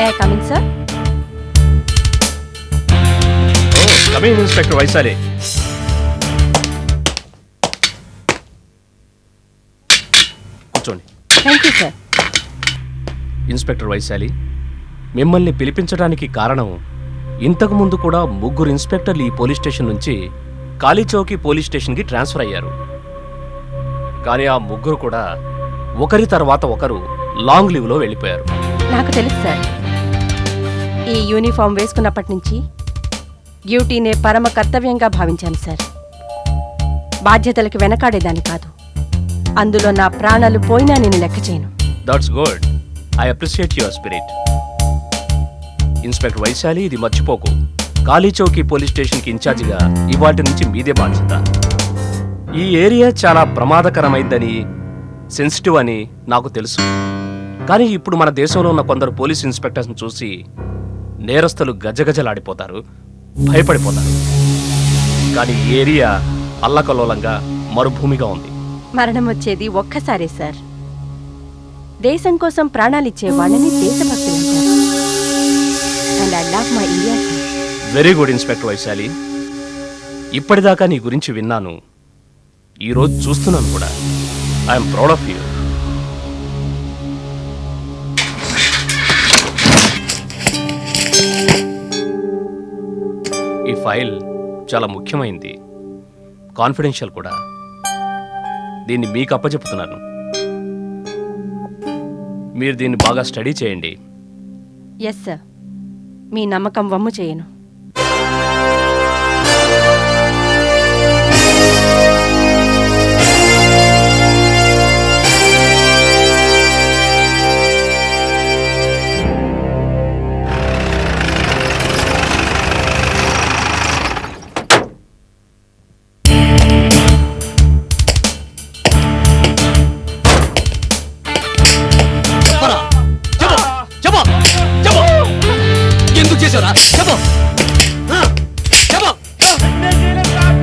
May I come in sir? Come in inspector Vaishali. కూర్చోండి. Thank you sir. Inspector Vaishali, మిమ్మల్ని పిలిపించడానికి కారణం ఇంతకు ముందు కూడా 3 ఇన్స్పెక్టర్లు ఈ పోలీస్ స్టేషన్ నుంచి కాళీచౌకి పోలీస్ స్టేషన్కి ట్రాన్స్ఫర్ అయ్యారు. కానీ ఆ 3 కూడా ఒకరి తర్వాత ఒకరు లాంగ్ లీవ్లో వెళ్ళిపోయారు. నాకు తెలుసు సార్. ఈ యూనిఫామ్ వేసుకున్నప్పటి నుంచి డ్యూటీనే పరమ కర్తవ్యంగా భావించాను సార్. బాధ్యతలకు వెనకాడేదాన్ని కాదు. అందులో నా ప్రాణాలు పోయినా నేను లెక్క చేయను. That's good. I appreciate your spirit. Inspector Vaishali, ఇది మర్చిపోకు. కాళీచౌకి పోలీస్ స్టేషన్కి ఇన్ఛార్జిగా ఇవాటి నుంచి మీదే బాధ్యత. ఈ ఏరియా చాలా ప్రమాదకరమైందని, సెన్సిటివ్ అని నాకు తెలుసు. కానీ ఇప్పుడు మన దేశంలో ఉన్న కొందరు పోలీస్ ఇన్స్పెక్టర్స్ని చూసి నేరస్తులు గజగజలాడిపోతారు, భయపడిపోతారు. కానీ ఈ ఏరియా అల్లకల్లోలంగా మరుభూమిగా ఉంది. మరణం వచ్చేది ఒక్కసారే సార్. దేశం కోసం ప్రాణాలిచ్చే వాళ్ళని దేశభక్తులు అంటారు. And I love my India sir. Very good inspector Vaishali. ఇప్పటిదాకా నీ గురించి విన్నాను, ఈరోజు చూస్తున్నాను కూడా. I'm proud of you. ఈ ఫైల్ చాలా ముఖ్యమైంది, కాన్ఫిడెన్షియల్ కూడా. దీన్ని మీకు అప్పచెప్పుతున్నాను. మీరు దీన్ని బాగా స్టడీ చేయండి. Yes sir. మీ నమ్మకం వమ్ము చేయను.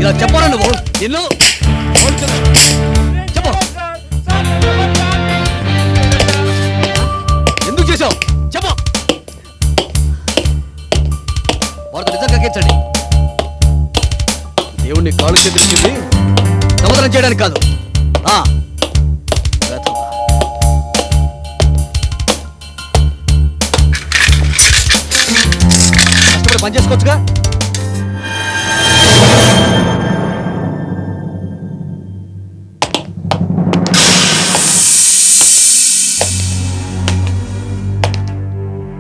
ఇలా చెప్పరా నువ్వు? నిన్ను చెప్పు. ఎందుకు చేసావు? చెప్పు. వారితో నిజంగా గెలిచండి. దేవుణ్ణి కాలు చెందించింది దొంగతనం చేయడానికి కాదు. కష్టపడి పని చేసుకోవచ్చుగా.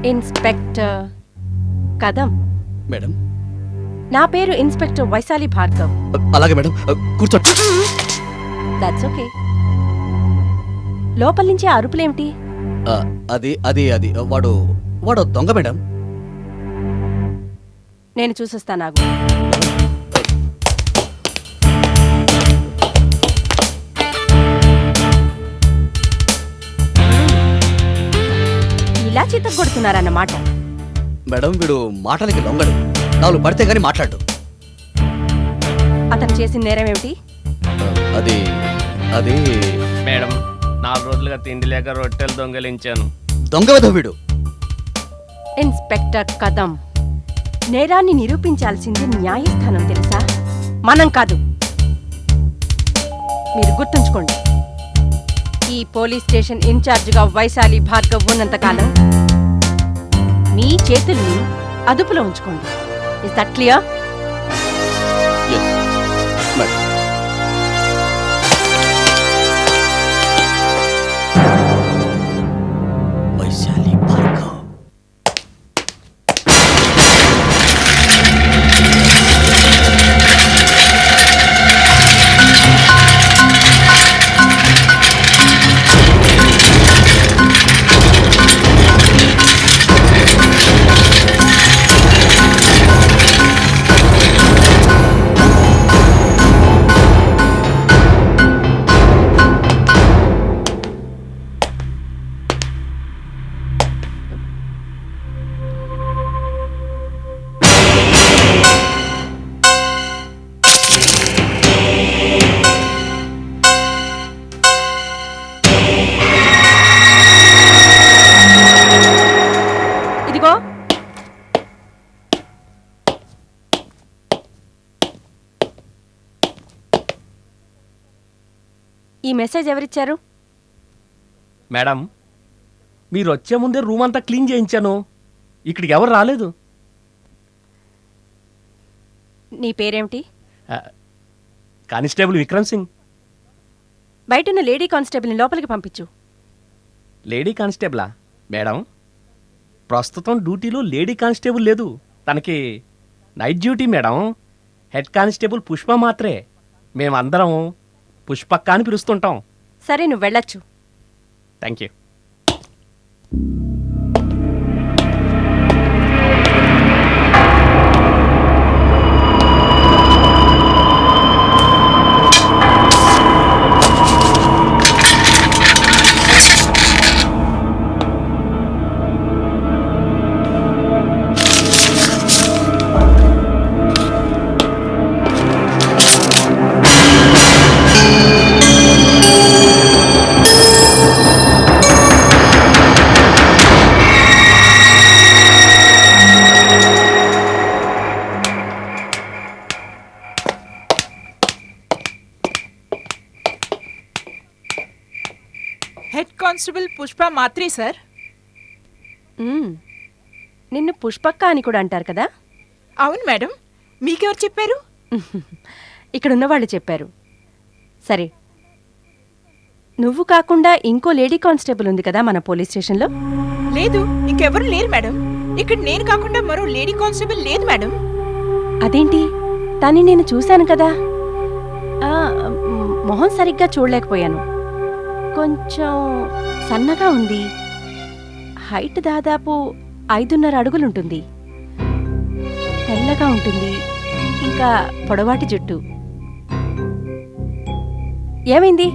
ఇన్స్పెక్టర్ కదం. మేడం, నా పేరు ఇన్స్పెక్టర్ వైశాలి భార్గవ్. అలాగే మేడం, కూర్చోండి. That's okay. లోపల నుంచి అరుపులేమిటి? అది అది అది వాడు వాడు దొంగ మేడం. నేను చూసొస్తాను. నాకు ఇలా చిత్తగొడుతున్నారన్నమాట. మేడం, వీడు మాటలకి లొంగడు. నాలుగు పడితే గానీ మాట్లాడు. అతను చేసిన నేరం ఏమిటి? అది అది మేడం, 4 రోజులుగా తిండి లేక రొట్టెలు దొంగలించాను. దొంగ వెధవ వీడు. ఇన్స్పెక్టర్ కదం, నేరాన్ని నిరూపించాల్సింది న్యాయస్థానం తెలుసా, మనం కాదు. మీరు గుర్తుంచుకోండి, ఈ పోలీస్ స్టేషన్ ఇన్ఛార్జిగా వైశాలి భార్గవ్ ఉన్నంతకాలం మీ చేతుల్ని అదుపులో ఉంచుకోండి. Is that clear? Vaishali Bhargav. Message ఎవరిచ్చారు? మేడం, మీరు వచ్చే ముందే రూమ్ అంతా క్లీన్ చేయించాను. ఇక్కడికి ఎవరు రాలేదు. నీ పేరేమిటి? కానిస్టేబుల్ విక్రమ్ సింగ్. బయటున్న లేడీ కానిస్టేబుల్ని లోపలికి పంపించు. లేడీ కానిస్టేబులా? మేడం, ప్రస్తుతం డ్యూటీలో లేడీ కానిస్టేబుల్ లేదు. తనకి night duty madam. Head constable Pushpa మాత్రే. మేమందరం పుష్పక్క అని పిలుస్తుంటాం. సరే, నువ్వు వెళ్ళొచ్చు. Thank you. Head constable Pushpa Mhatre sir. నిన్ను పుష్పక్క అని కూడా అంటారు కదా? అవును మేడం. మీకెవరు చెప్పారు? ఇక్కడ ఉన్నవాళ్ళు చెప్పారు. సరే, నువ్వు కాకుండా ఇంకో లేడీ కానిస్టేబుల్ ఉంది కదా మన పోలీస్ స్టేషన్లో? లేదు, ఇంకెవరు లేరు మేడం. ఇక్కడ నేను కాకుండా మరో లేడీ కానిస్టేబుల్ లేదు మేడం. అదేంటి? తన్ని నేను చూశాను కదా. ఆ, మొహం సరిగ్గా చూడలేకపోయాను. కొంచెం సన్నగా ఉంది. హైట్ దాదాపు 5.5 అడుగులుంటుంది. తెల్లగా ఉంటుంది. ఇంకా పొడవాటి జుట్టు. ఏమైంది?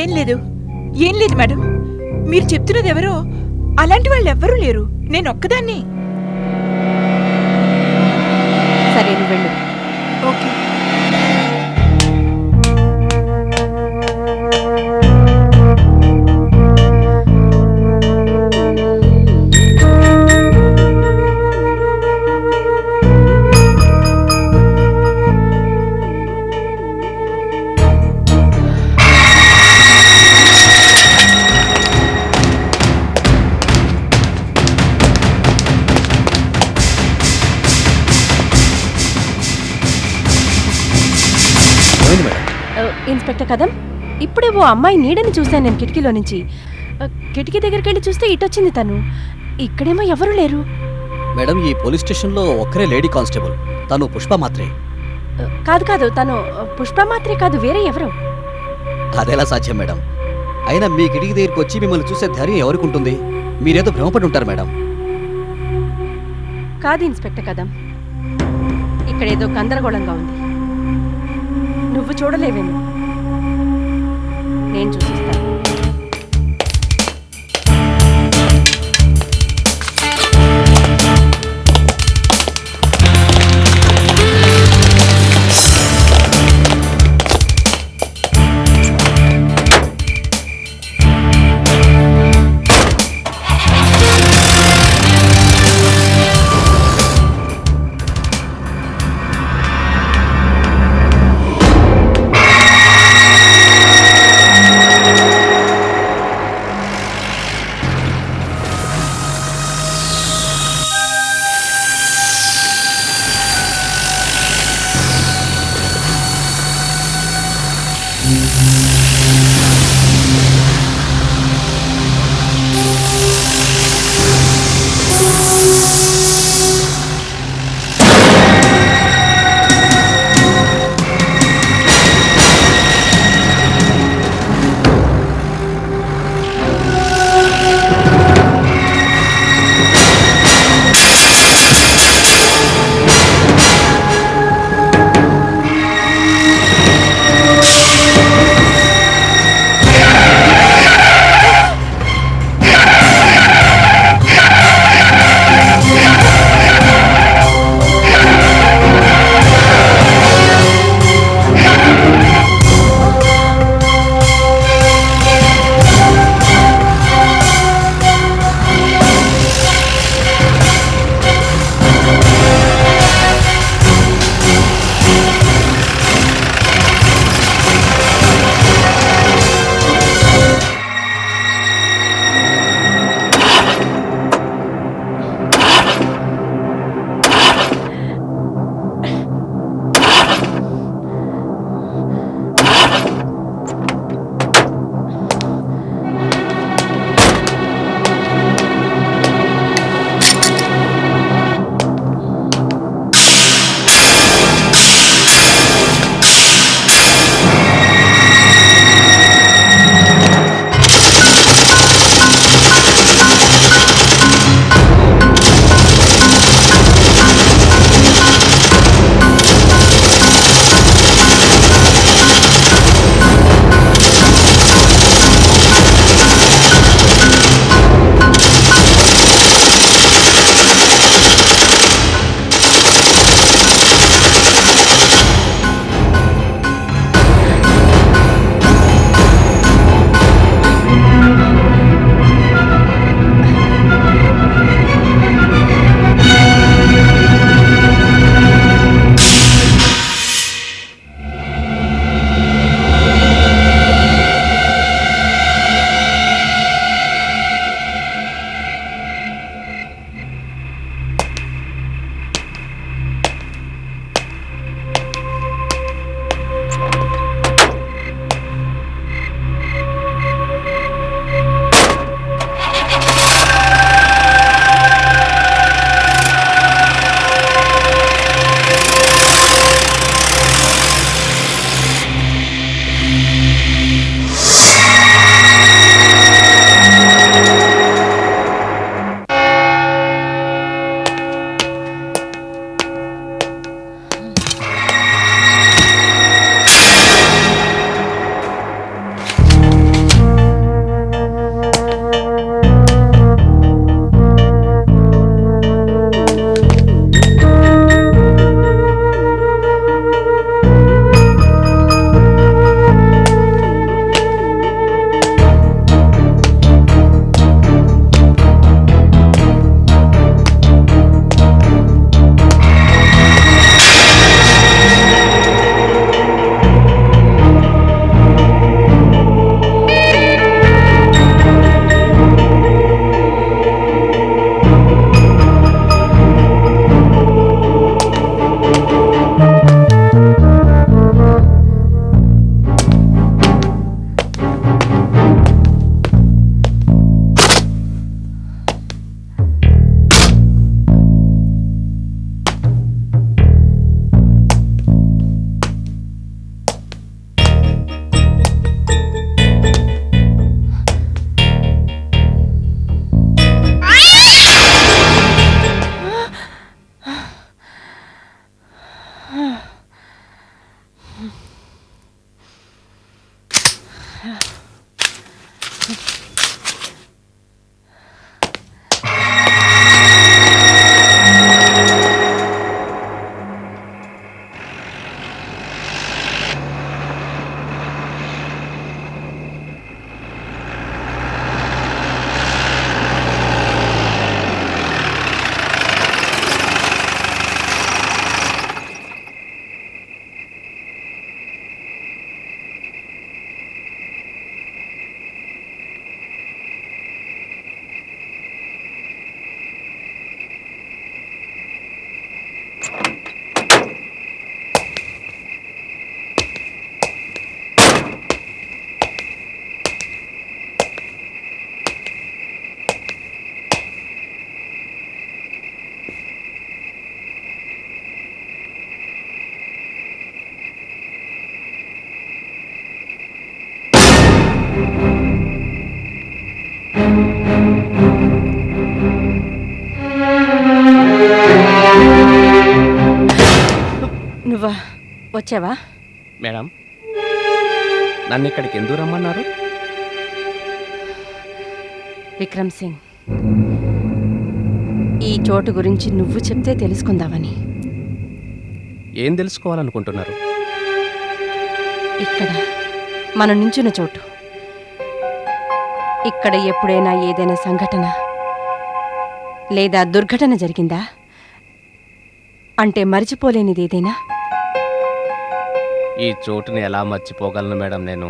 ఏం లేదు మేడం. మీరు చెప్తున్నది ఎవరో అలాంటి వాళ్ళు ఎవ్వరూ లేరు. నేను ఒక్కదాన్ని. సరే, నువ్వు వెళ్ళు. ఓకే. ఇన్స్పెక్టర్ కదం, ఇప్పుడే ఓ అమ్మాయి నీడని చూశాను నేను కిటికీలో నుంచి. కిటికీ దగ్గరికి వెళ్ళి చూస్తే ఇటొచ్చింది తను. ఇక్కడేమో ఎవరు లేరు. మేడం, ఈ పోలీస్ స్టేషన్లో ఒక్కరే లేడీ కానిస్టేబుల్. తను పుష్ప మాత్రే. కాదు, తను పుష్ప మాత్రే కాదు, వేరే ఎవరు. అదెలా సాధ్యం మేడం? అయినా మీ కిటికీ దగ్గరికి వచ్చి మిమ్మల్ని చూసే ధైర్యం ఎవరికి ఉంటుంది? మీరేదో భ్రమపడి ఉంటారు మేడం. కాదు ఇన్స్పెక్టర్ కదం, ఇక్కడేదో గందరగోళంగా ఉంది. నువ్వు చూడలేవేమో, నేను చూసిస్తాను. వచ్చావా? మేడం, నన్ను ఇక్కడికి ఎందుకు రమ్మన్నారు? విక్రమ్ సింగ్, ఈ చోటు గురించి నువ్వు చెప్తే తెలుసుకుందామని. ఏం తెలుసుకోవాలనుకుంటున్నారు? ఇక్కడ మనం నించున్న చోటు. ఇక్కడ ఎప్పుడైనా ఏదైనా సంఘటన లేదా దుర్ఘటన జరిగిందా? అంటే మరిచిపోలేనిది ఏదైనా? ఈ చోటుని ఎలా మర్చిపోగలను మేడం నేను?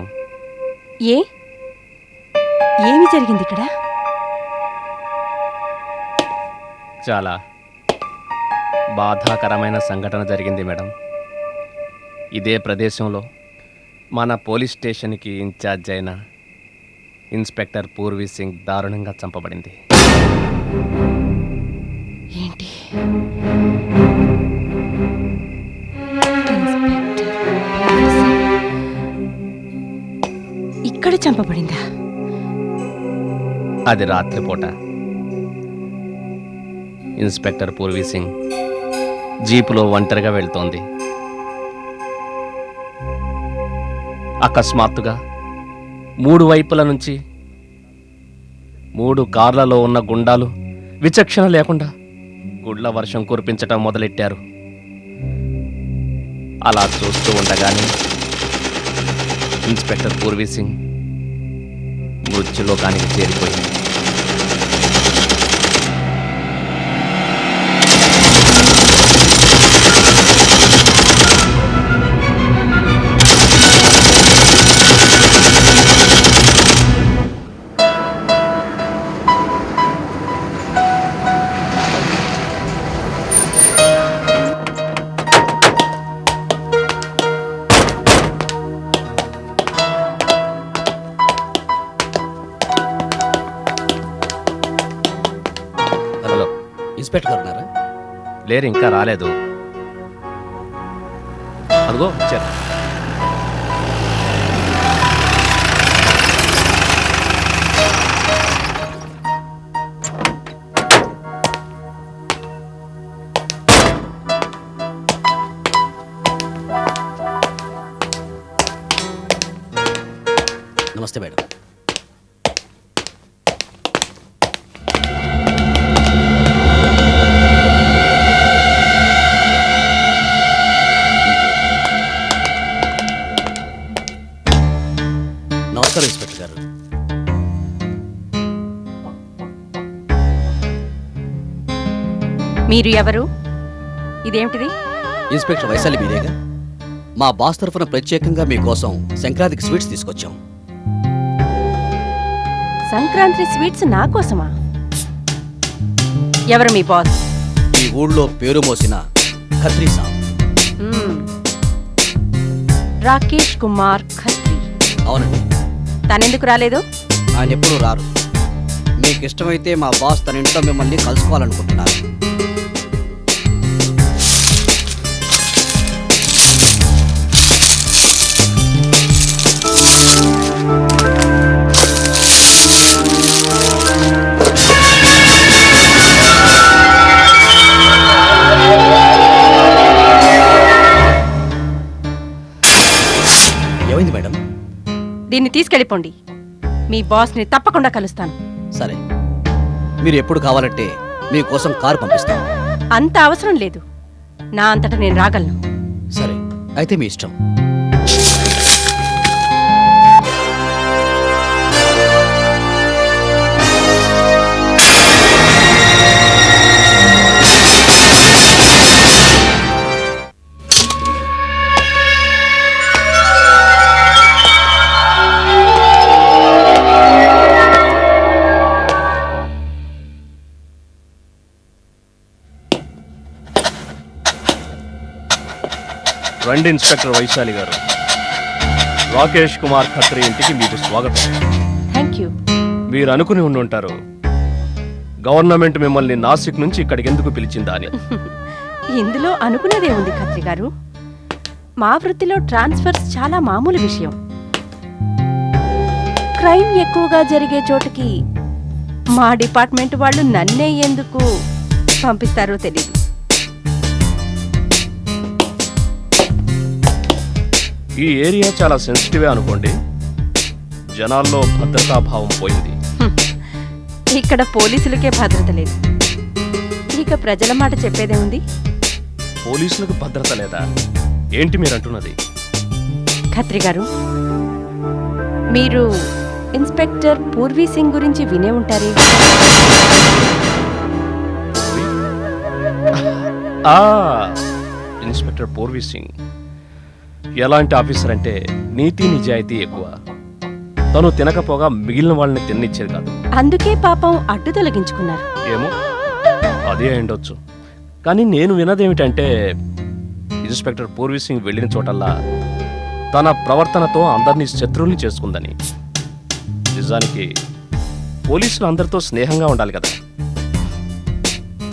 ఏమి జరిగింది ఇక్కడ? చాలా బాధాకరమైన సంఘటన జరిగింది మేడం. ఇదే ప్రదేశంలో మన పోలీస్ స్టేషన్కి ఇన్ఛార్జ్ అయిన ఇన్స్పెక్టర్ పూర్వీ సింగ్ దారుణంగా చంపబడింది. ఏంటి? ఇక్కడ చంపబడిందా? అది రాత్రిపూట. ఇన్స్పెక్టర్ పూర్వీ సింగ్ జీపులో ఒంటరిగా వెళ్తోంది. అకస్మాత్తుగా 3 వైపుల నుంచి 3 కార్లలో ఉన్న గుండాలు విచక్షణ లేకుండా గుడ్ల వర్షం కురిపించటం మొదలెట్టారు. అలా చూస్తూ ఉండగానే ఇన్స్పెక్టర్ పూర్వీ సింగ్ మృత్యులోకానికి చేరిపోయింది. హలో, ఇన్స్పెక్టర్ గారు ఉన్నారా? లేరు, ఇంకా రాలేదు. అదిగో వచ్చారు. నమస్తే మేడం. నమస్కారం ఇన్స్పెక్టర్ గారు. మీరు ఎవరు? ఇదేమిటిది? ఇన్స్పెక్టర్ వైశాలి మీరేగా? మా బాస్ తరఫున ప్రత్యేకంగా మీకోసం సంక్రాంతికి స్వీట్స్ తీసుకొచ్చాం. సంక్రాంతి స్వీట్స్ నా కోసమా? ఎవరు మీ బాస్? ఈ ఊళ్ళో పేరు మోసిన ఖత్రీ సాబ్. మ్మ్. రాకేష్ కుమార్ ఖత్రీ. అవునండి. తనెందుకు రాలేదు? ఆయన ఎప్పుడూ రారు. మీకు ఇష్టమైతే మా బాస్ తన ఇంట్లో మిమ్మల్ని కలుసుకోవాలనుకుంటున్నారు. ఏమైంది మేడం? దీన్ని తీసుకెళ్ళిపోండి. మీ బాస్ని తప్పకుండా కలుస్తాను. సరే, మీరు ఎప్పుడు కావాలంటే మీకోసం కారు పంపిస్తాం. అంత అవసరం లేదు. నా అంతటా నేను రాగలను. సరే, అయితే మీ ఇష్టం. రండి ఇన్స్పెక్టర్ వైశాలి గారు. రాకేష్ కుమార్ ఖత్రీ ఇంటికి మీకు స్వాగతం. Thank you. మీరు అనుకుని ఉండుంటారు, గవర్నమెంట్ మిమ్మల్ని నాసిక్ నుంచి ఇక్కడికి ఎందుకు పిలిచిందా అని. ఇందులో అనుకునేదే ఉంది ఖత్రి గారు. మా వృత్తిలో ట్రాన్స్ఫర్స్ చాలా మామూలు విషయం. క్రైమ్ ఎక్కువగా జరిగే చోటుకి మా డిపార్ట్మెంట్ వాళ్ళు నన్నే ఎందుకు పంపిస్తారో తెలీదు. ఈ ఏరియా చాలా సెన్సిటివే అనుకోండి. జనాల్లో భద్రతాభావం పోయింది. ఇక్కడ పోలీసులకే భద్రత లేదు, ఇక ప్రజల మాట చెప్పేదే ఉంది. పోలీసులకు భద్రత లేదా? ఏంటి మీరు అంటున్నది? ఖత్రి గారు, మీరు ఇన్స్పెక్టర్ పూర్వీ సింగ్ గురించి వినే ఉంటారే. ఆ, ఇన్స్పెక్టర్ పూర్వీ సింగ్ ఎలాంటి ఆఫీసర్ అంటే నీతి నిజాయితీ ఎక్కువ. తను తినకపోగా మిగిలిన వాళ్ళని తిన్నిచ్చేది కాదు. అందుకే పాపం అడ్డు తొలగించుకున్నారు. ఏమో, అదే అయిండొచ్చు. కానీ నేను విన్నదేమిటంటే ఇన్స్పెక్టర్ పూర్వీ సింగ్ వెళ్ళిన చోటల్లా తన ప్రవర్తనతో అందరినీ శత్రువుల్ని చేసుకుందని. నిజానికి పోలీసులు అందరితో స్నేహంగా ఉండాలి కదా.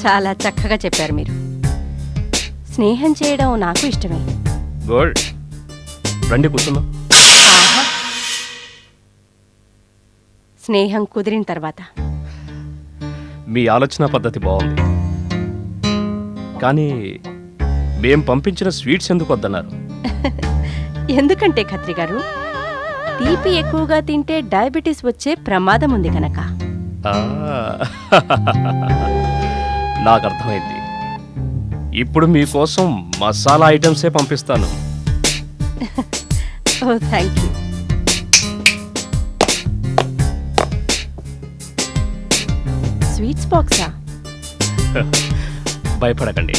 చాలా చక్కగా చెప్పారు మీరు. స్నేహం చేయడం నాకు ఇష్టమే. గుడ్, రండి కూర్చుందాం. ఆహా. స్నేహం కుదిరిన తర్వాత మీ ఆలోచన పద్ధతి బాగుంది. కానీ మేం పంపించిన స్వీట్స్ ఎందుకు వద్దన్నారు? ఎందుకంటే ఖత్రి గారు, తీపి ఎక్కువగా తింటే డయాబెటీస్ వచ్చే ప్రమాదం ఉంది కనుక. ఆ, నాకు అర్థమైంది. ఇప్పుడు మీకోసం మసాలా ఐటమ్సే పంపిస్తాను. ఓ థ్యాంక్ యూ. స్వీట్స్ బాక్సా? భయపడకండి,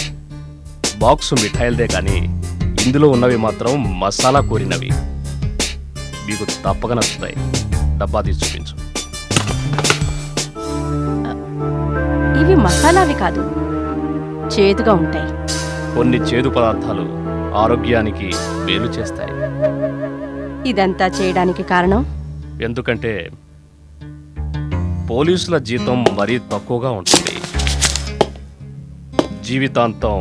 బాక్సు మిఠాయిలదే కానీ ఇందులో ఉన్నవి మాత్రం మసాలా కూరినవి. మీకు తప్పక నచ్చుతాయి. డబ్బా తీసి చూపించు. ఇవి మసాలావి కాదు, చేదుగా ఉంటాయి. కొన్ని చేదు పదార్థాలు ఆరోగ్యానికి మేలు చేస్తాయి. ఇదంతా చేయడానికి కారణం ఎందుకంటే పోలీసుల జీతం మరీ తక్కువగా ఉంటుంది. జీవితాంతం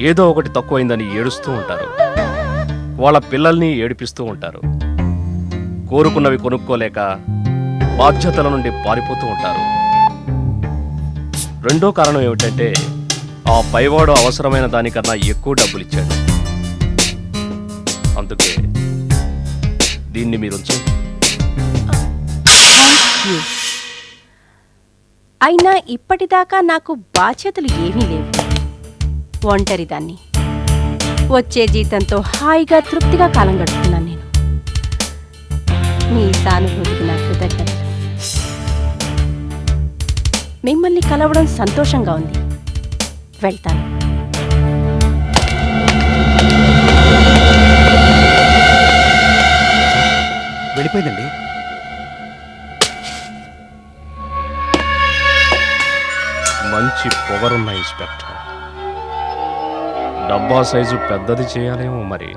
ఏదో ఒకటి తక్కువైందని ఏడుస్తూ ఉంటారు. వాళ్ళ పిల్లల్ని ఏడిపిస్తూ ఉంటారు. కోరుకున్నవి కొనుక్కోలేక బాధ్యతల నుండి పారిపోతూ ఉంటారు. రెండో కారణం ఏమిటంటే ఆ పైవాడు అవసరమైన దానికన్నా ఎక్కువ డబ్బులు ఇచ్చాడు. అందుకే దీన్ని మీరు ఉంచండి. అయినా ఇప్పటిదాకా నాకు బాధ్యతలు ఏమీ లేవు. ఒంటరిదాన్ని. వచ్చే జీతంతో హాయిగా తృప్తిగా కాలం గడుపుతున్నాను నేను. మీ సానుభూతికి నా కృతజ్ఞతలు. మిమ్మల్ని కలవడం సంతోషంగా ఉంది. వెళ్తాను. వెళ్ళిపోయిందండి. మంచి పొగరున్న ఇన్స్పెక్టర్. డబ్బా సైజు పెద్దది చేయాలేమో మరి.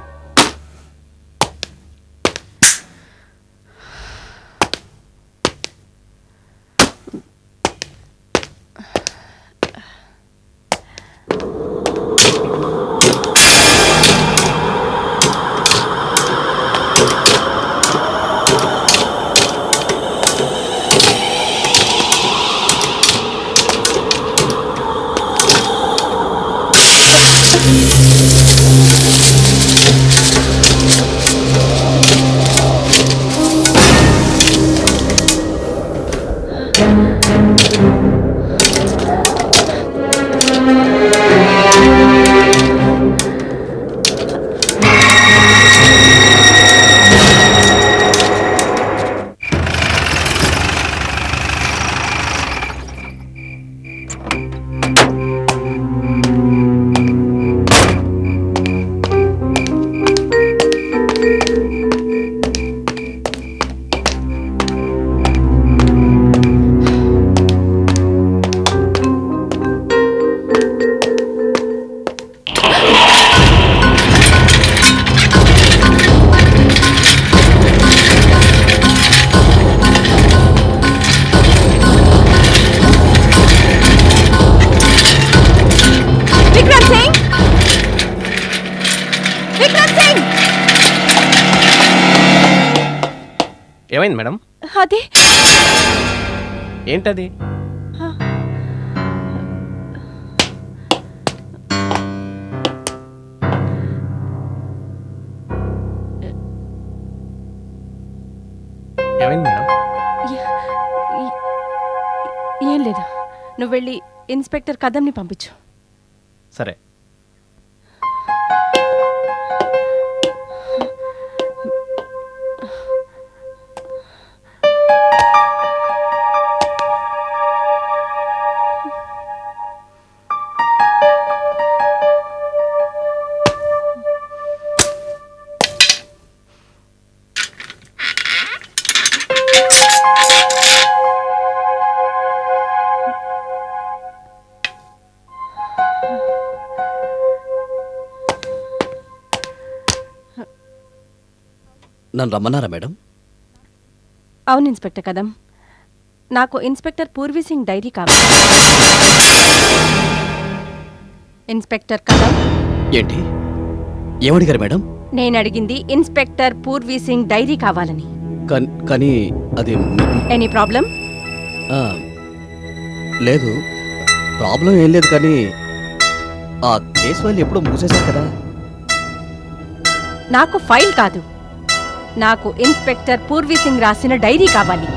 ఏమైంది మేడం? అదే ఏంటది? ఏం లేదు, నువ్వు వెళ్ళి ఇన్స్పెక్టర్ కదంని పంపించు. సరే. నన్ను రమ్మన్నారా మేడం? అవును ఇన్స్పెక్టర్ కదం, నాకు ఇన్స్పెక్టర్ పూర్వీ సింగ్ డైరీ కావాలి. ఇన్స్పెక్టర్ కదం. ఏంటి ఏమడిగారు మేడం? నేను అడిగింది ఇన్స్పెక్టర్ పూర్వీ సింగ్ డైరీ కావాలని. కానీ అది ఎనీ ప్రాబ్లం? ఆ, లేదు, ప్రాబ్లం ఏం లేదు, కానీ ఆ కేసు వాళ్ళు ఎప్పుడో మూసేశారు కదా. నాకు ఫైల్ కాదు, నాకు ఇన్స్పెక్టర్ పూర్వీ సింగ్ రాసిన డైరీ కావాలి.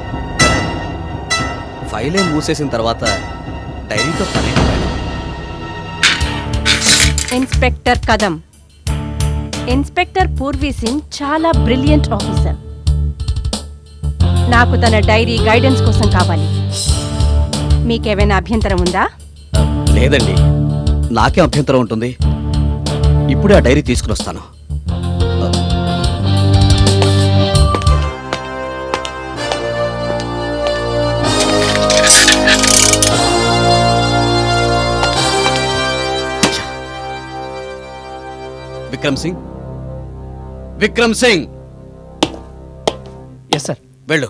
ఫైలే మూసేసిన తర్వాత డైరీతో పనేంటి మేడం? ఇన్స్పెక్టర్ కదం, ఇన్స్పెక్టర్ పూర్వీ సింగ్ చాలా బ్రిలియంట్ ఆఫీసర్. నాకు తన డైరీ గైడెన్స్ కోసం కావాలి. మీకేమైనా అభ్యంతరం ఉందా? లేదండి, నాకే అభ్యంతరం ఉంటుంది. ఇప్పుడే ఆ డైరీ తీసుకుని వస్తాను. Vikram Singh, Vikram Singh, yes sir. వెళ్ళు,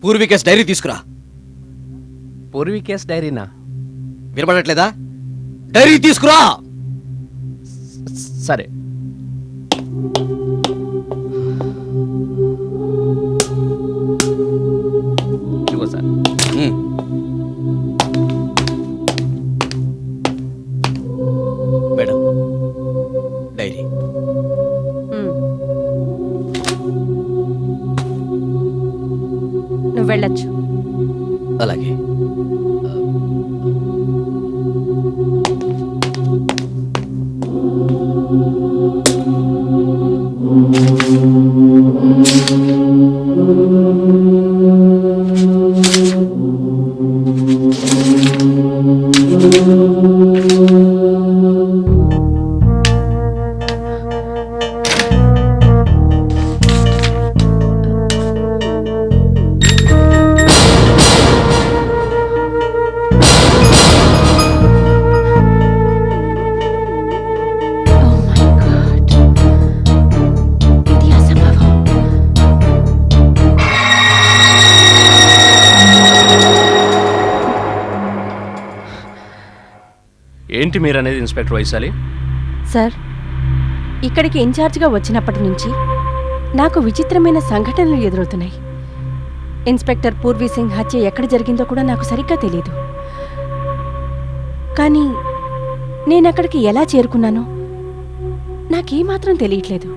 పూర్వీ కేసు డైరీ తీసుకురా. పూర్వీ కేస్ డైరీనా? వినపడట్లేదా? డైరీ తీసుకురా. సరే. ఇదిగో సార్. Madam, dairy. నువ్వు వెళ్ళొచ్చు. అలాగే. ఏంటి మీరనేది ఇన్స్పెక్టర్ వైశాలి? సార్, ఇక్కడికి ఇన్ఛార్జ్గా వచ్చినప్పటి నుంచి నాకు విచిత్రమైన సంఘటనలు ఎదురవుతున్నాయి. ఇన్స్పెక్టర్ పూర్వీ సింగ్ హత్య ఎక్కడ జరిగిందో కూడా నాకు సరిగ్గా తెలియదు. కానీ నేనక్కడికి ఎలా చేరుకున్నానో నాకేమాత్రం తెలియట్లేదు.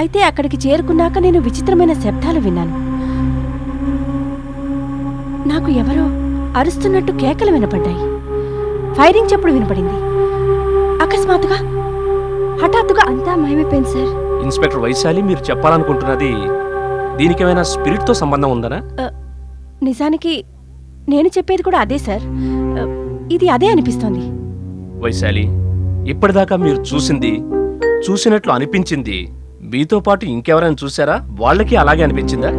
అయితే అక్కడికి చేరుకున్నాక నేను విచిత్రమైన శబ్దాలు విన్నాను. నాకు ఎవరో అరుస్తున్నట్టు కేకలు వినపడ్డాయి. ఫైరింగ్ చప్పుడు వినపడింది. అకస్మాత్తుగా హఠాత్తుగా అంతా మాయమైపోయింది సార్. ఇన్స్పెక్టర్ వైశాలి, మీరు చెప్పాలనుకుంటున్నది దీనికేమైనా స్పిరిట్తో సంబంధం ఉందనా? నిజానికి నేను చెప్పేది కూడా అదే సార్. ఇది అదే అనిపిస్తోంది. వైశాలి, ఇప్పటిదాకా మీరు చూసినట్లు అనిపించింది మీతో పాటు ఇంకెవరైనా చూసారా? వాళ్ళకి అలాగే అనిపించిందా?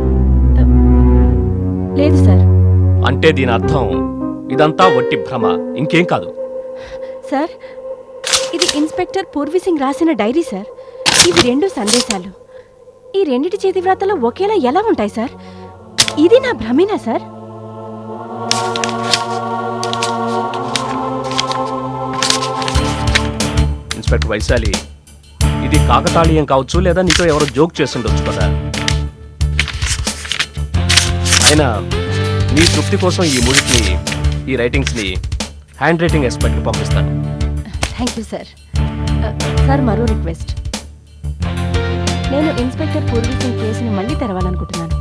లేదు సార్. అంటే దీని అర్థం ఇదంతా వట్టి భ్రమ, ఇంకేం కాదు. సార్, ఇది ఇన్స్పెక్టర్ పూర్వీ సింగ్ రాసిన డైరీ సార్. ఇవి 2 సందేశాలు. ఈ రెండిటి చేతి వ్రాతలు ఒకేలా ఎలా ఉంటాయి సార్? ఇది నా భ్రమేనా సార్? ఇన్స్పెక్టర్ వైశాలి, ఇది కాకతాళీయం కావచ్చు, లేదా నీతో ఎవరో జోక్ చేస్తుండొచ్చు కదా. అయినా మీ తృప్తి కోసం ఈ మూడింటిని, ఈ రైటింగ్స్ని హ్యాండ్ రైటింగ్ ఎక్స్పర్ట్కి పంపిస్తాను. Thank you sir. సార్, మరో రిక్వెస్ట్. నేను ఇన్స్పెక్టర్ పూర్వీ సింగ్ కేసుని మళ్ళీ తెరవాలనుకుంటున్నాను.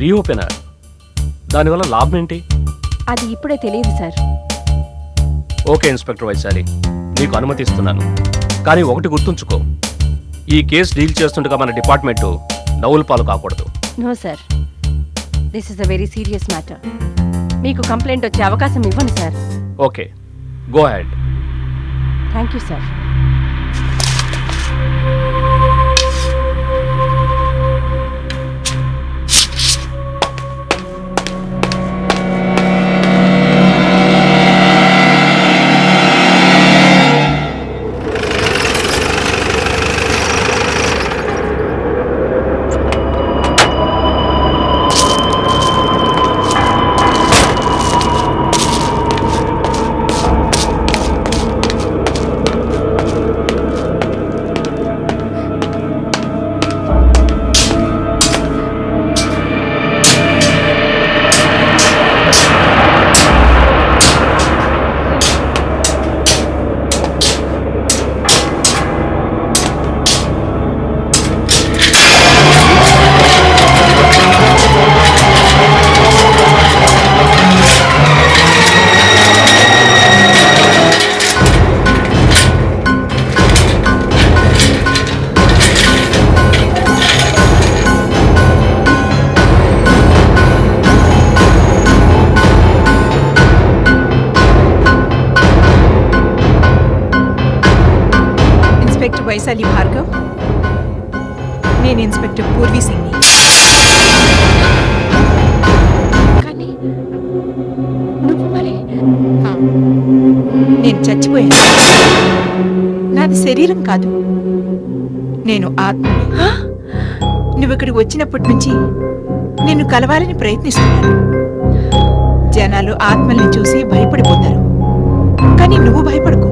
రీఓపెనర్? దానివల్ల లాభం ఏంటి? అది ఇప్పుడే తెలియదు సార్. ఓకే ఇన్స్పెక్టర్ వైశాలి, నీకు అనుమతిస్తున్నాను. కానీ ఒకటి గుర్తుంచుకో, ఈ కేసు డీల్ చేస్తుండగా మన డిపార్ట్మెంటు నవ్వుల పాలు కాకూడదు. No sir, this is a very serious matter. మీకు కంప్లైంట్ వచ్చే అవకాశం ఇవ్వను sir. Okay, go ahead. Thank you sir. Inspector Vaishali Bhargav, నేను ఇన్స్పెక్టర్ పూర్వీ సింగ్ని. కానీ నువ్వు మరి ఆ, నేను చచ్చిపోయాను. నాది శరీరం కాదు, నేను ఆత్మని. నువ్వు ఇక్కడికి వచ్చినప్పటి నుంచి నిన్ను కలవాలని ప్రయత్నిస్తున్నాను. జనాలు ఆత్మల్ని చూసి భయపడిపోతారు, కానీ నువ్వు భయపడకు.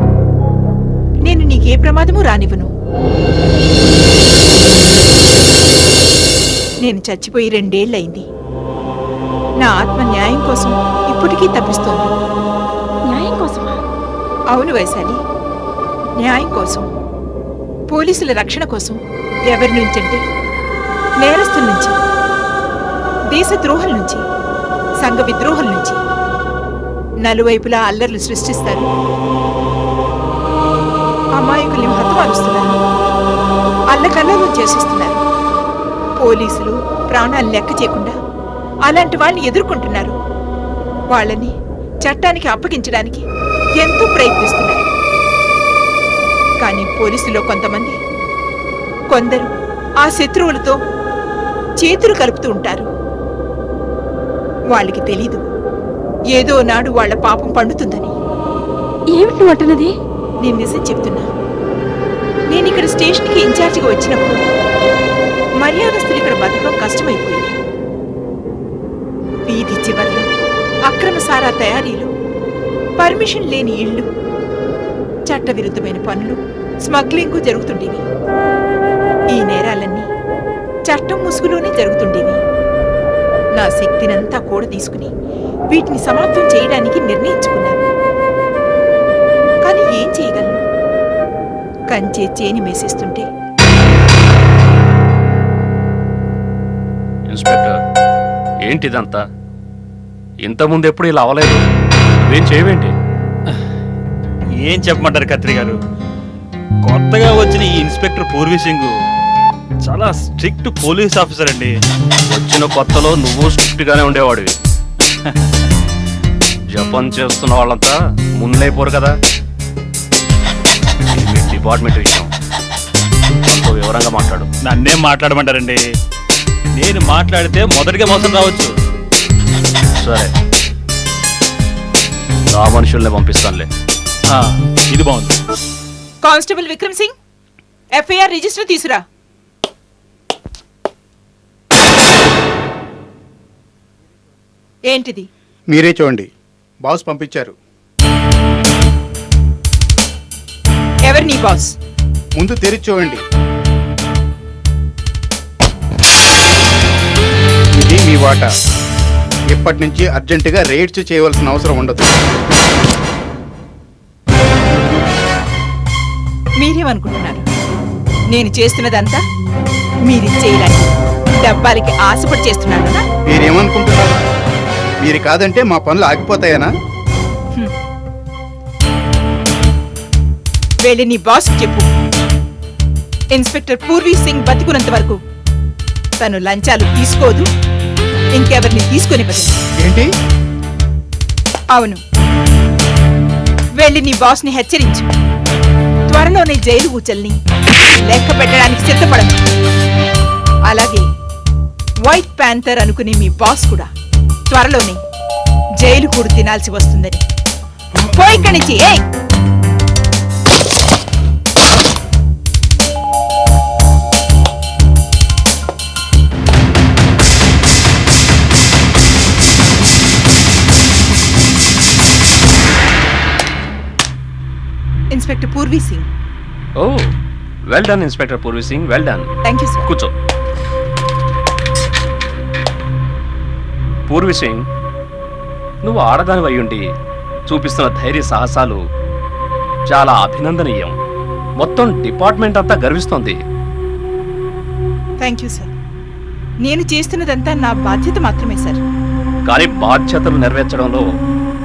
నేను నీకే ప్రమాదము రానివ్వను. నేను చచ్చిపోయి 2 ఏళ్లయింది. నా ఆత్మ న్యాయం కోసం ఇప్పటికీ తప్పిస్తోంది. న్యాయం కోసమా? అవును వైశాలి, న్యాయం కోసం, పోలీసుల రక్షణ కోసం. ఎవరి నుంచంటే నేరస్తుల నుంచి, దేశద్రోహుల నుంచి, సంఘ విద్రోహుల నుంచి. నలువైపులా అల్లర్లు సృష్టిస్తారు, అమాయకుల్ని హతమారుస్తున్నారు, అల్లకల్లలు చేసిస్తున్నారు. పోలీసులు ప్రాణాలు లెక్క చేయకుండా అలాంటి వాళ్ళని ఎదుర్కొంటున్నారు. వాళ్ళని చట్టానికి అప్పగించడానికి ఎంతో ప్రయత్నిస్తున్నారు. కానీ పోలీసులో కొందరు ఆ శత్రువులతో చేతులు కలుపుతూ ఉంటారు. వాళ్ళకి తెలీదు ఏదో నాడు వాళ్ళ పాపం పండుతుందని. ఏమిటి నువ్వు అంటున్నది? నేను నిజం చెప్తున్నా. నేను ఇక్కడ స్టేషన్కి ఇన్ఛార్జిగా వచ్చినప్పుడు మర్యాదస్తులు ఇక్కడ బతకడం కష్టమైపోయింది. వీధి చివర్లు, అక్రమ సారా తయారీలు, పర్మిషన్ లేని ఇళ్ళు, చట్టవిరుద్ధమైన పనులు, స్మగ్లింగు జరుగుతుండేవి. ఈ నేరాలన్నీ చట్టం ముసుగులోనే జరుగుతుండేవి. నా శక్తినంతా కూడా తీసుకుని వీటిని సమాప్తం చేయడానికి నిర్ణయించుకున్నాను. కానీ ఏం చేయగలను? కంచే చేని మేసేస్తుంటే. ఇన్స్పెక్టర్, ఏంటిదంతా? ఇంతకుముందు ఎప్పుడు ఇలా అవ్వలేదు. నువ్వేం చేయవేంటి? ఏం చెప్పమంటారు కత్రి గారు? కొత్తగా వచ్చిన ఈ ఇన్స్పెక్టర్ పూర్వీ సింగ్ చాలా స్ట్రిక్ట్ పోలీస్ ఆఫీసర్ అండి. వచ్చిన కొత్తలో నువ్వు స్ట్రిక్ట్ గానే ఉండేవాడివి. జపం చేస్తున్న వాళ్ళంతా ముందైపోరు కదా. ఇది మీ డిపార్ట్మెంట్ విషయం, ఇంకో వివరంగా మాట్లాడు. నన్నేం మాట్లాడమంటారండి? నేను మాట్లాడితే మొదటిగా మోసం రావచ్చు. సరే, నా మనుషుల్ని పంపిస్తానులే. ఆ, ఇది బాగుంది. Constable Vikram Singh, FIR register తీసురా. ఏంటిది? మీరే చూడండి, బాస్ పంపించారు. ఎవరు నీ బాస్? ముందు తెరిచి చూడండి. ఇది మీ వాటా. ఇప్పటి నుంచి అర్జెంటుగా రేట్స్ చేయవలసిన అవసరం ఉండదు. మీరేమనుకుంటున్నారు? నేను చేస్తున్నదంతా మీరిచ్చేయాలని డబ్బాలకి ఆశపడి చేస్తున్నాను. మీరేమనుకుంటున్నారు? మీరు కాదంటే మా పనులు ఆగిపోతాయనా? వెళ్ళి నీ బాస్ చెప్పు, ఇన్స్పెక్టర్ పూర్వీ సింగ్ బతికున్నంత వరకు తను లంచాలు తీసుకోదు, ఇంకెవరిని తీసుకుని బదులు. ఏంటి? అవును, వెళ్ళి నీ బాస్ ని హెచ్చరించు. త్వరలోనే జైలు ఊచల్ని లెక్క పెట్టడానికి సిద్ధపడను. అలాగే వైట్ ప్యాంథర్ అనుకునే మీ బాస్ కూడా త్వరలోనే జైలు కూడు తినాల్సి వస్తుందని. పోయి ఇక్కడి నుంచి. ఏయ్, inspector Purvi Singh. Oh, well done inspector Purvi Singh, well done. Thank you sir. కూర్చో. పూర్వీ సింగ్, నువ్వు ఆడదాని అయ్యుండి చూపిస్తున్న ధైర్య సాహసాలు చాలా అభినందనీయం. మొత్తం డిపార్ట్మెంట్ అంతా గర్విస్తోంది. Thank you sir. నేను చేస్తున్నదంతా నా బాధ్యత మాత్రమే సార్. కానీ బాధ్యతలు నెరవేర్చడంలో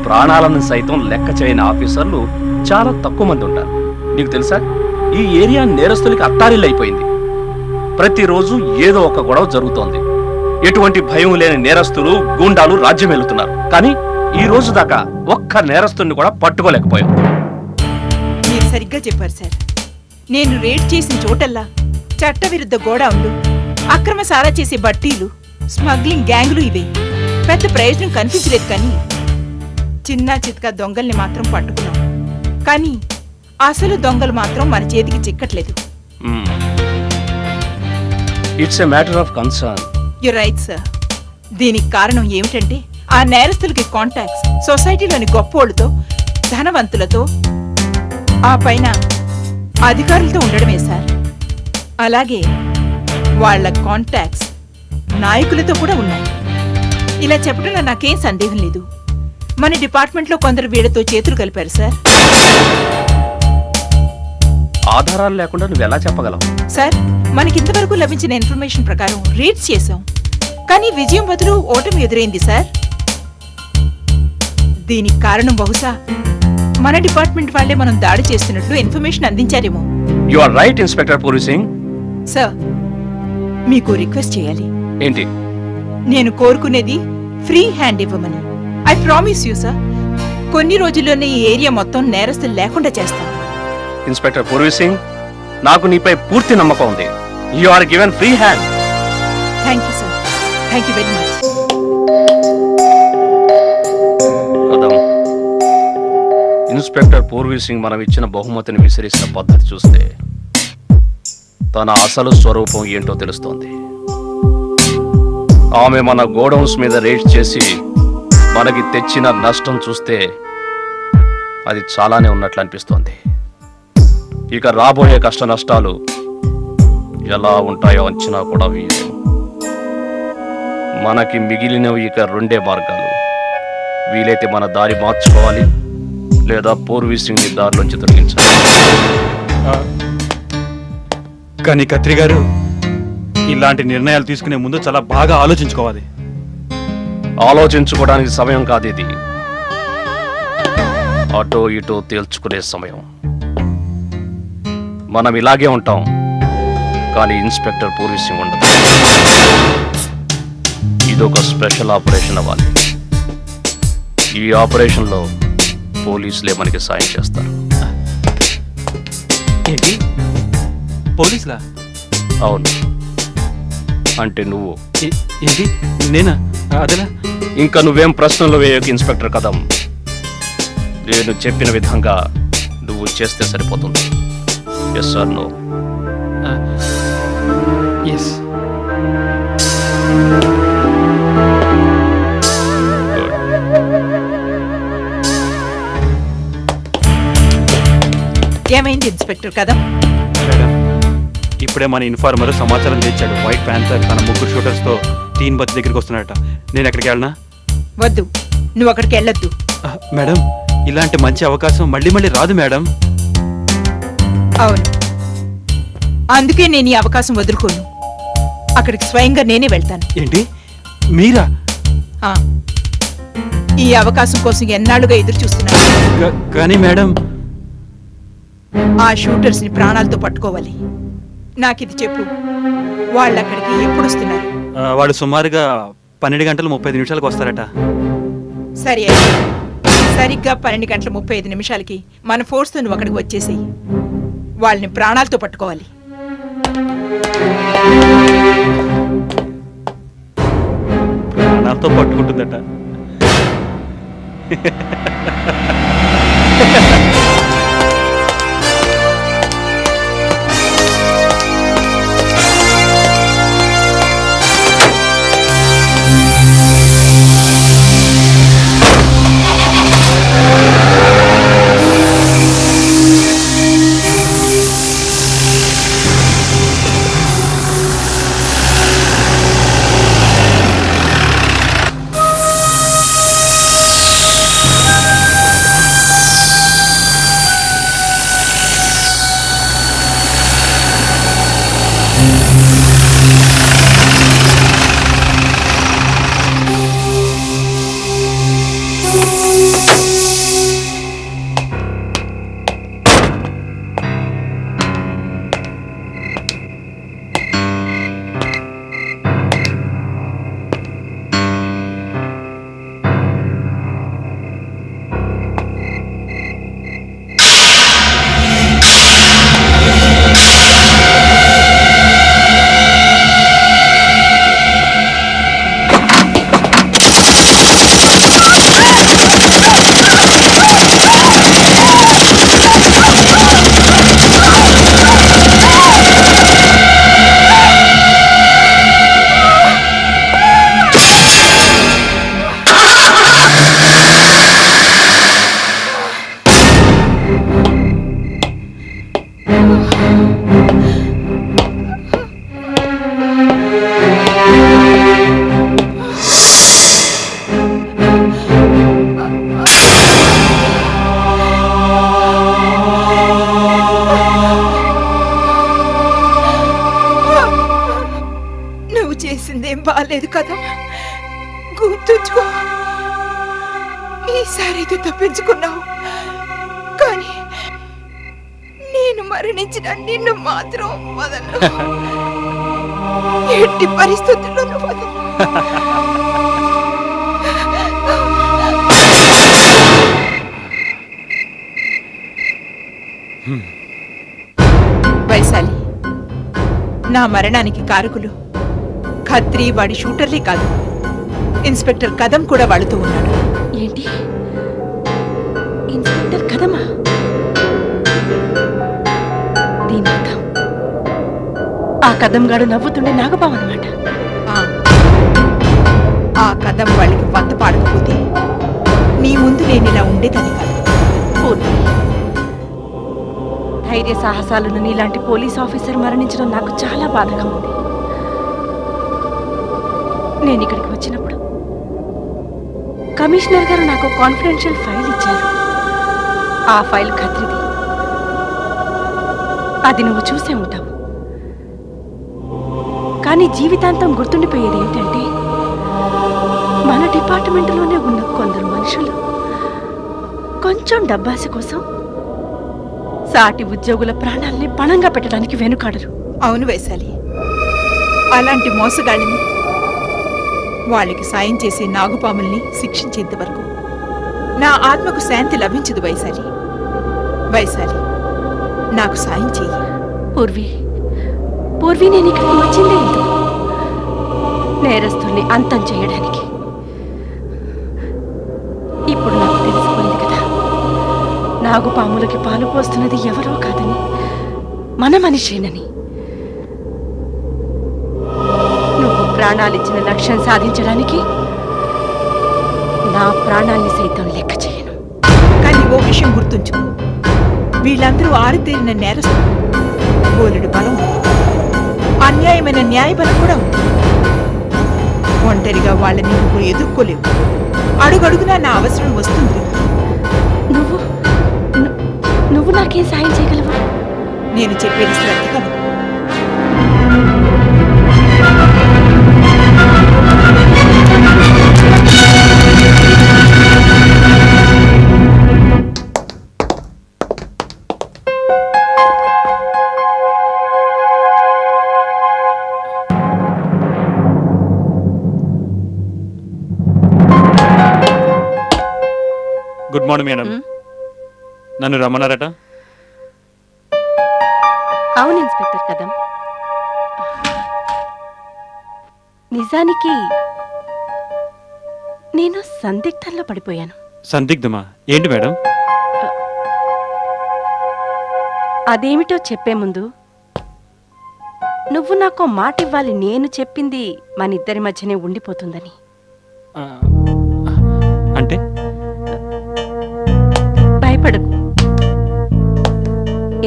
ప్రాణాలను సైతం లెక్క చేయని ఆఫీసర్లు చాలా తక్కువ మంది ఉంటారు. నీకు తెలుసా, ఈ ఏరియా నేరస్తులకి అత్తారిల్లైపోయింది. ప్రతిరోజు ఏదో ఒక గొడవ జరుగుతోంది. ఎటువంటి భయం లేని నేరస్తులు, గూండాలు రాజ్యం వెళుతున్నారు. కానీ ఈ రోజు దాకా ఒక్క నేరస్తుని కూడా పట్టుకోలేకపోయాం. మీరు సరిగ్గా చెప్పారు సార్. నేను రేడ్ చేసిన చోటల్లా చట్టవిరుద్ధ గోడౌన్లు, అక్రమ సారా చేసే బట్టీలు, స్మగ్లింగ్ గ్యాంగులు ఇవే. పెద్ద ప్రయోజనం కనిపించలేదు. కానీ చిన్న చితక దొంగల్ని మాత్రం పట్టుకున్నాం. కానీ అసలు దొంగలు మాత్రం మన చేతికి చిక్కట్లేదు. It's a matter of concern. You right sir. దీనికి కారణం ఏమిటంటే ఆ నేరస్తులకి కాంటాక్ట్స్ సొసైటీలోని గొప్పోళ్ళతో, ధనవంతులతో, ఆ పైన అధికారులతో ఉండడమే సార్. అలాగే వాళ్ళ కాంటాక్ట్స్ నాయకులతో కూడా ఉన్నాయి. ఇలా చెప్పడంలో నాకేం సందేహం లేదు. మన డిపార్ట్మెంట్లో కొందరు వీళ్ళతో చేతులు కలిపారు సార్. ఆధారాలు లేకుండా నువ్వు ఎలా చెప్పగలవు? సార్, మనకింతవరకు లభించిన ఇన్ఫర్మేషన్ ప్రకారం రీడ్స్ చేశాం. కానీ విజయం బదులు ఓటమి ఎదురైంది సార్. దీనికి కారణం బహుశా మన డిపార్ట్మెంట్ వాళ్ళే మనం దాడి చేస్తున్నట్లు ఇన్ఫర్మేషన్ అందించారేమో. You are right inspector Purvi Singh. Sir, మీకు రిక్వెస్ట్ చేయాలి. ఏంటి? నేను కోరుకునేది ఫ్రీ హ్యాండ్ ఇవ్వమని. I promise you sir. కొన్ని రోజుల్లోనే ఈ ఏరియా మొత్తం నేరస్తులు లేకుండా చేస్తాను. ఇన్స్పెక్టర్ పూర్వీ సింగ్, నాకు నీపై పూర్తి నమ్మకం ఉంది. You are given free hand. Thank you sir. Thank you very much. Kadam, inspector Purvi Singh మనం ఇచ్చిన బహుమతిని విసిరిస్తున్న పద్ధతి చూస్తే తన అసలు స్వరూపం ఏంటో తెలుస్తోంది. ఆమె మన గోడౌన్స్ మీద రేట్ చేసి మనకి తెచ్చిన నష్టం చూస్తే అది చాలానే ఉన్నట్లు అనిపిస్తోంది. ఇక రాబోయే కష్ట నష్టాలు ఎలా ఉంటాయో అంచనా కూడా వేయలేము. మనకి మిగిలినవి ఇక రెండే మార్గాలు. వీలైతే మన దారి మార్చుకోవాలి, లేదా పూర్వీ సింగ్ ని దారిలోంచి తొలగించాలి. కానీ కత్రి గారు, ఇలాంటి నిర్ణయాలు తీసుకునే ముందు చాలా బాగా ఆలోచించుకోవాలి. ఆలోచించుకోవడానికి సమయం కాదు ఇది. అటో ఇటో తేల్చుకునే సమయం. మనం ఇలాగే ఉంటాం, కానీ ఇన్స్పెక్టర్ పూర్వీ సింగ్ ఉండదు. ఇదొక స్పెషల్ ఆపరేషన్ అవ్వాలి. ఈ ఆపరేషన్లో పోలీసులే మనకి సాయం చేస్తారు. ఏంటి, పోలీసులా? అవును, అంటే నువ్వు. ఏంటి, నేనా? అదేలా? ఇంకా నువ్వేం ప్రశ్నలు వేయకు ఇన్స్పెక్టర్ కదం. నేను చెప్పిన విధంగా నువ్వు చేస్తే సరిపోతుంది. Yes sir, no? ఎస్. ఏమైంది ఇన్స్పెక్టర్ కదం? మేడం, ఇప్పుడే మన ఇన్ఫార్మర్ సమాచారం తెచ్చాడు. వైట్ ప్యాంథర్ తన ముగ్గురు షూటర్స్తో తీన్ బత్ దగ్గరికి వస్తున్నాడట. నేను ఎక్కడికి వెళ్ళనా? వద్దు, నువ్వు అక్కడికి వెళ్ళొద్దు. మేడం, ఇలాంటి మంచి అవకాశం మళ్ళీ మళ్ళీ రాదు మేడం. అవును, అందుకే నేను ఈ అవకాశం వదులుకోను. అక్కడికి స్వయంగా నేనే వెళ్తాను. ఏంటి, మీరా? ఆ, ఈ అవకాశం కోసం ఎన్నాళ్ళుగా ఎదురు చూస్తున్నారు. కానీ మేడం, ఆ షూటర్స్ ని ప్రాణాలతో పట్టుకోవాలి. నాకిది చెప్పు, వాళ్ళు అక్కడికి ఎప్పుడు వస్తున్నారు? వాడు సుమారుగా 12 గంటల 35 నిమిషాలకు వస్తారట. సరే అయితే సరిగ్గా 12 గంటల 35 నిమిషాలకి మన ఫోర్స్తో నువ్వు అక్కడికి వచ్చేసేయి. వాళ్ళని ప్రాణాలతో పట్టుకోవాలి. ప్రాణాలతో పట్టుకుంటుందట. చేసిందేం బాలేదు కదా, గుర్తుంచుకో. ఈసారి ఇది తప్పించుకున్నావు, కానీ నేను మరణించిన నిన్ను మాత్రం వదలను. ఎట్టి పరిస్థితుల్లోనూ వదలను. వైశాలి, నా మరణానికి కారకులు ఖత్రి, వాడి షూటర్లే కాదు, ఇన్స్పెక్టర్ కదం కూడా వాళ్ళతో ఉన్నాడు. ఏంటి, ఇన్స్పెక్టర్ కదమా? దీని అర్థం ఆ కదంగాడు నవ్వుతుండే నాగబాబు అన్నమాట. ఆ కదం వాళ్ళకి వంత పాడకపోతే నీ ముందు నేను ఇలా ఉండేదని కాదు. పూర్తి ధైర్య సాహసాలను నీలాంటి పోలీస్ ఆఫీసర్ మరణించడం నాకు చాలా బాధగా ఉంది. నేను ఇక్కడికి వచ్చినప్పుడు కమిషనర్ గారు నాకు కాన్ఫిడెన్షియల్ ఫైల్ ఇచ్చారు. ఆ ఫైల్ ఖత్రిది. అది నువ్వు చూసే ఉంటావు. కానీ జీవితాంతం గుర్తుండిపోయేది ఏంటంటే, మన డిపార్ట్మెంట్లోనే ఉన్న కొందరు మనుషులు కొంచెం డబ్బాసి కోసం సాటి ఉద్యోగుల ప్రాణాల్ని పణంగా పెట్టడానికి వెనుకాడరు. అవును వైశాలి, అలాంటి మోసగాళ్ళని, వాళ్ళకి సాయం చేసే నాగుపాముల్ని శిక్షించేంత వరకు నా ఆత్మకు శాంతి లభించదు. వైశాలి, వైశాలి, నాకు సాయం చెయ్యి. పూర్వి నేను ఇక్కడికి వచ్చిందే ఎందుకు? నేరస్తుల్ని అంతం చేయడానికి. ఇప్పుడు నాకు తెలిసిపోయింది కదా, నాగుపాములకి పాలు పోస్తున్నది ఎవరో కాదని, మన మనిషేనని. నువ్వు ప్రాణాలిచ్చిన లక్ష్యం సాధించడానికి నా ప్రాణాల్ని సైతం లెక్క చేయను. కానీ ఓ విషయం గుర్తుంచు, వీళ్ళందరూ ఆరితేరిన నేరస్తులు. బోలెడు బలం ఉంది, అన్యాయమైన న్యాయబలం కూడా ఉంది. ఒంటరిగా వాళ్ళని నువ్వు ఎదుర్కోలేవు. అడుగడుగునా నా అవసరం వస్తుంది. నువ్వు నాకేం సాయం చేయగలవా? నేను చెప్పేది శ్రద్ధగా విను. Good morning madam. మ్? నన్ను రమ్మన్నారట. అవును ఇన్స్పెక్టర్ కదం. నిజానికి నేను సందిగ్ధంలో పడిపోయాను. సందిగ్ధమా? ఏంటి మేడం? అదేమిటో చెప్పే ముందు నువ్వు నాకు మాట ఇవ్వాలి, నేను చెప్పింది మన ఇద్దరి మధ్యనే ఉండిపోతుందని. ఆ, అంటే భయపడకు,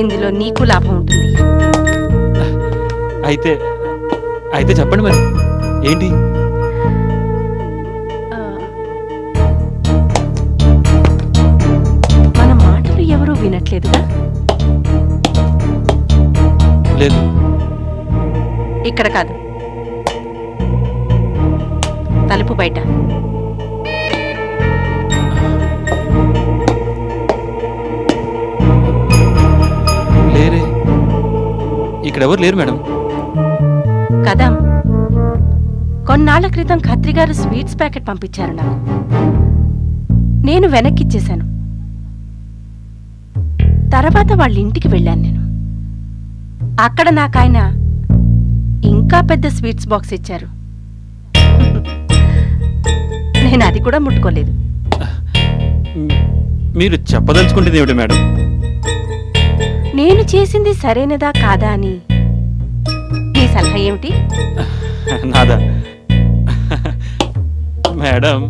ఇందులో నీకు లాభం ఉంటుంది. అయితే అయితే చెప్పండి మరి ఏంటి? ఆ, మన మాటలు ఎవరూ వినట్లేదుగా? లేదు. ఇక్కడ కాదు, తలుపు బయట. లేరే, ఇక్కడ ఎవరు లేరు మేడం. కదం, కొన్నాళ్ల క్రితం ఖత్రి గారు స్వీట్స్ ప్యాకెట్ పంపించారు నాకు. నేను వెనక్కిచ్చేశాను. తర్వాత వాళ్ళ ఇంటికి వెళ్ళాను నేను. అక్కడ నాకాయన ఇంకా పెద్ద స్వీట్స్ బాక్స్ ఇచ్చారు. నేను అది కూడా ముట్టుకోలేదు. మీరు చెప్పదలుచుకుంటుంది ఏమిటి మేడం? నేను చేసింది సరైనదా కాదా అని నీ సలహా ఏమిటి? నాదా? మేడం,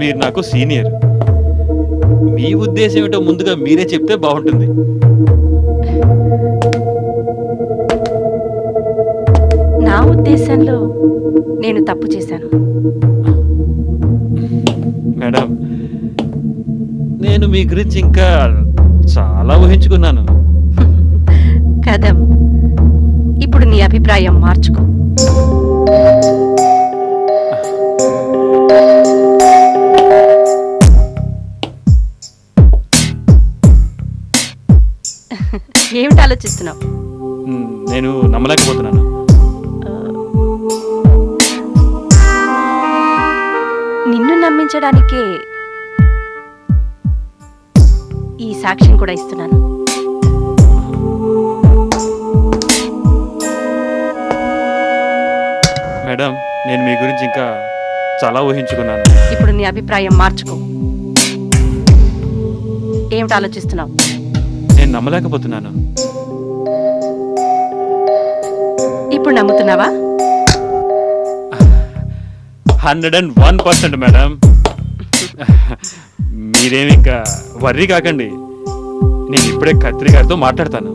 మీరు నాకు సీనియర్. మీ ఉద్దేశం ఏమిటో ముందుగా మీరే చెప్తే బాగుంటుంది. నా ఉద్దేశంలో నేను తప్పు చేశాను. మేడం, నేను మీ గురించి ఇంకా చాలా ఊహించుకున్నాను. కదం, ఇప్పుడు నీ అభిప్రాయం మార్చుకో. ఏమిటి ఆలోచిస్తున్నావు? నేను నమ్మలేకపోతున్నాను. నిన్ను నమ్మించడానికే ఈ సాక్ష్యం కూడా ఇస్తున్నాను. మేడం, నేను మీ గురించి ఇంకా చాలా ఊహించుకున్నాను. ఇప్పుడు నీ అభిప్రాయం మార్చుకో. ఏమిటి ఆలోచిస్తున్నావు? నేను నమ్మలేకపోతున్నాను. ఇప్పుడు నమ్ముతున్నావా? 101% మేడం. మీరేమి ఇంకా వర్రీ కాకండి. నేను ఇప్పుడే ఖత్రి గారితో మాట్లాడతాను.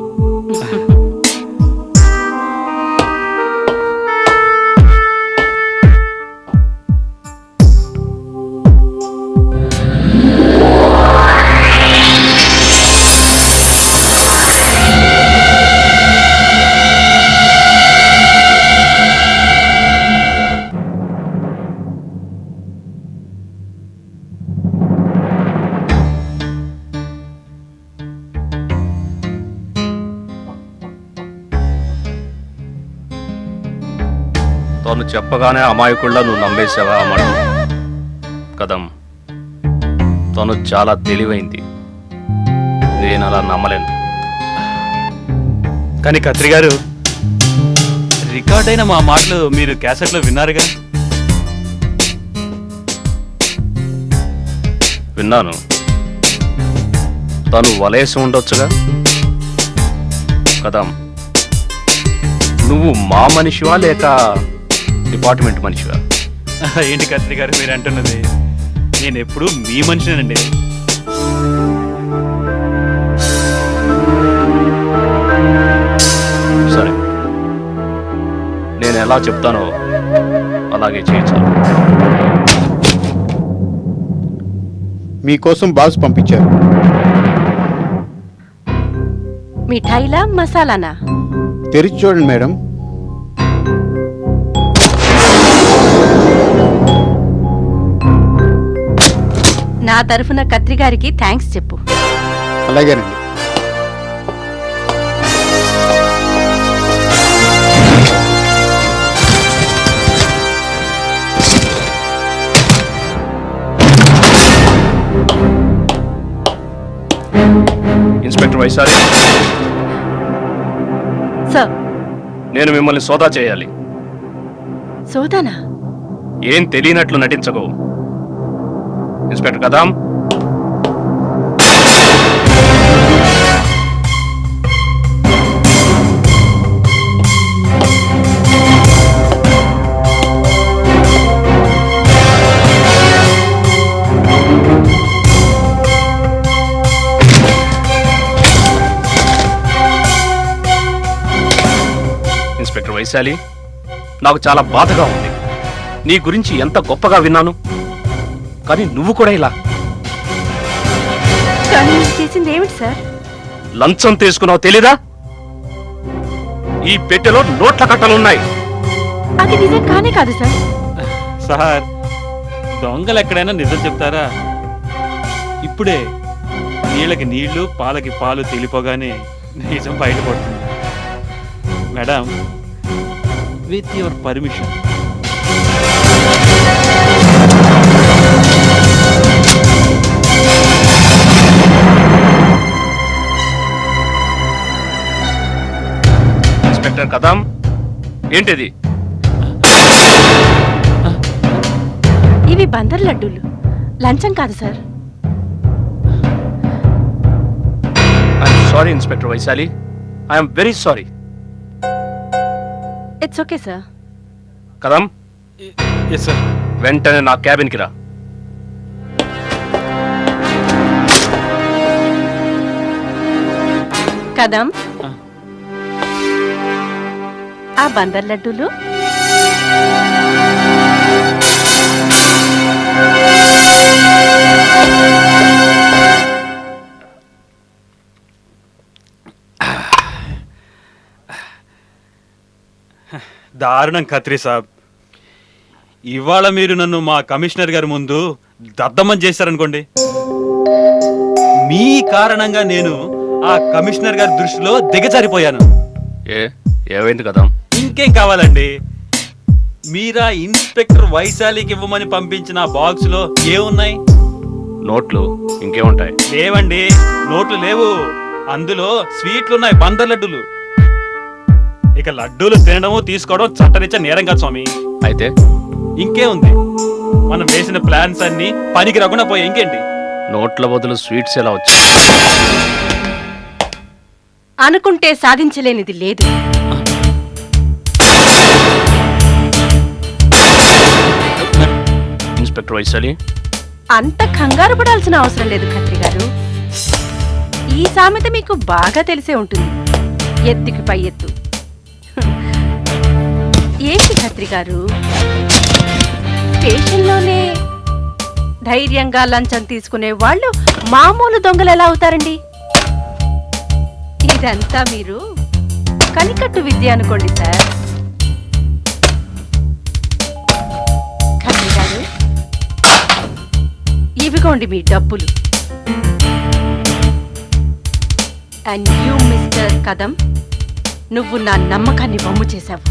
తను చెప్పగానే అమాయకుళ్ళ నువ్వు నమ్మేశావా అమ్మడు? కదం, తను చాలా తెలివైంది. నేను అలా నమ్మలేను. కానీ ఖత్రి గారు, రికార్డ్ అయిన మా మాటలు మీరు క్యాసెట్లో విన్నారుగా? విన్నాను. తను వలేసి ఉండొచ్చుగా? కదం, నువ్వు మా మనిషివా లేక డిపార్ట్మెంట్ మనిషివా? ఏంటి ఖత్రి గారు మీరు అంటున్నది? నేను ఎప్పుడు మీ మనిషినండి. సరే, నేను ఎలా చెప్తానో అలాగే చేయించాలి. మీకోసం బాక్స్ పంపించారు. మిఠాయిలా మసాలానా? తెరిచి చూడండి మేడం. నా తరఫున కత్రి గారికి థ్యాంక్స్ చెప్పు. అలాగేనండి. Inspector Vaishali, sir. నేను మిమ్మల్ని సోదా చేయాలి. సోదానా? ఏం తెలియనట్లు నటించకు. ఇన్స్పెక్టర్ కదాం, ఇన్స్పెక్టర్ వైశాలి, నాకు చాలా బాధగా ఉంది. నీ గురించి ఎంత గొప్పగా విన్నాను, కానీ నువ్వు కూడా ఇలా కానీ మీరు చేసింది ఏమిటి సార్? లంచం తీసుకున్నావు తెలీదా? ఈ పెట్టెలో నోట్ల కట్టలున్నాయి. అది నిజం కానే కాదు సార్. సార్, దొంగలు ఎక్కడైనా నిజం చెప్తారా? ఇప్పుడే నీళ్ళకి నీళ్లు, పాలకి పాలు తెలిపోగానే నిజం బయటపడుతుంది. Madam, with your permission. Inspector Kadam, ఏంటిది? ఇవి బందర్ లడ్డూలు, లంచం కాదు sir. I'm sorry inspector Vaishali, I'm very sorry. It's okay sir. Kadam, yes sir. వెంటనే నా క్యాబిన్కి రా. కదం, ఆ బందర్ లడ్డూలు దారుణం ఖత్రి సాబ్. ఇవాళ మీరు నన్ను మా కమిషనర్ గారి ముందు దద్దమ్మని చేశారనుకోండి, మీ కారణంగా నేను ఆ కమిషనర్ గారి దృష్టిలో దిగజారిపోయాను. ఏమైంది కదాం? ఇంకేం కావాలండి? మీరా ఇన్స్పెక్టర్ వైశాలికి ఇవ్వమని పంపించిన బాక్స్ లో ఏమున్నాయి? నోట్లు ఇంకేముంటాయి? లేవండి, నోట్లు లేవు. అందులో స్వీట్లున్నాయి, బందర్ లడ్డూలు. ఇక లడ్డూలు తినడము తీసుకోవడం చట్టరీత్యా నేరం కాదు స్వామి. అయితే ఇంకేముంది? మనం వేసిన ప్లాన్స్ అన్ని పనికి రాకుండా పోయి ఇంకేంటి? నోట్ల బదులు స్వీట్స్ ఎలా వచ్చాయి? అనుకుంటే సాధించలేనిది లేదు. ఇన్స్పెక్టర్ వైశాలి, అంత కంగారు పడాల్సిన అవసరం లేదు ఖత్రి గారు. ఈ సామెత మీకు బాగా తెలిసే ఉంటుంది, ఎత్తుకి పై ఎత్తు. ఏంటి ఖత్రి గారు, స్టేషన్లోనే ధైర్యంగా లంచం తీసుకునే వాళ్ళు మామూలు దొంగలు ఎలా అవుతారండి? ఇదంతా మీరు కనికట్టు విద్య అనుకోండి సార్. ఖత్రి గారు, ఇవిగోండి మీ డబ్బులు. అండ్ యూ మిస్టర్ కదం, నువ్వు నా నమ్మకాన్ని వమ్ము చేశావు.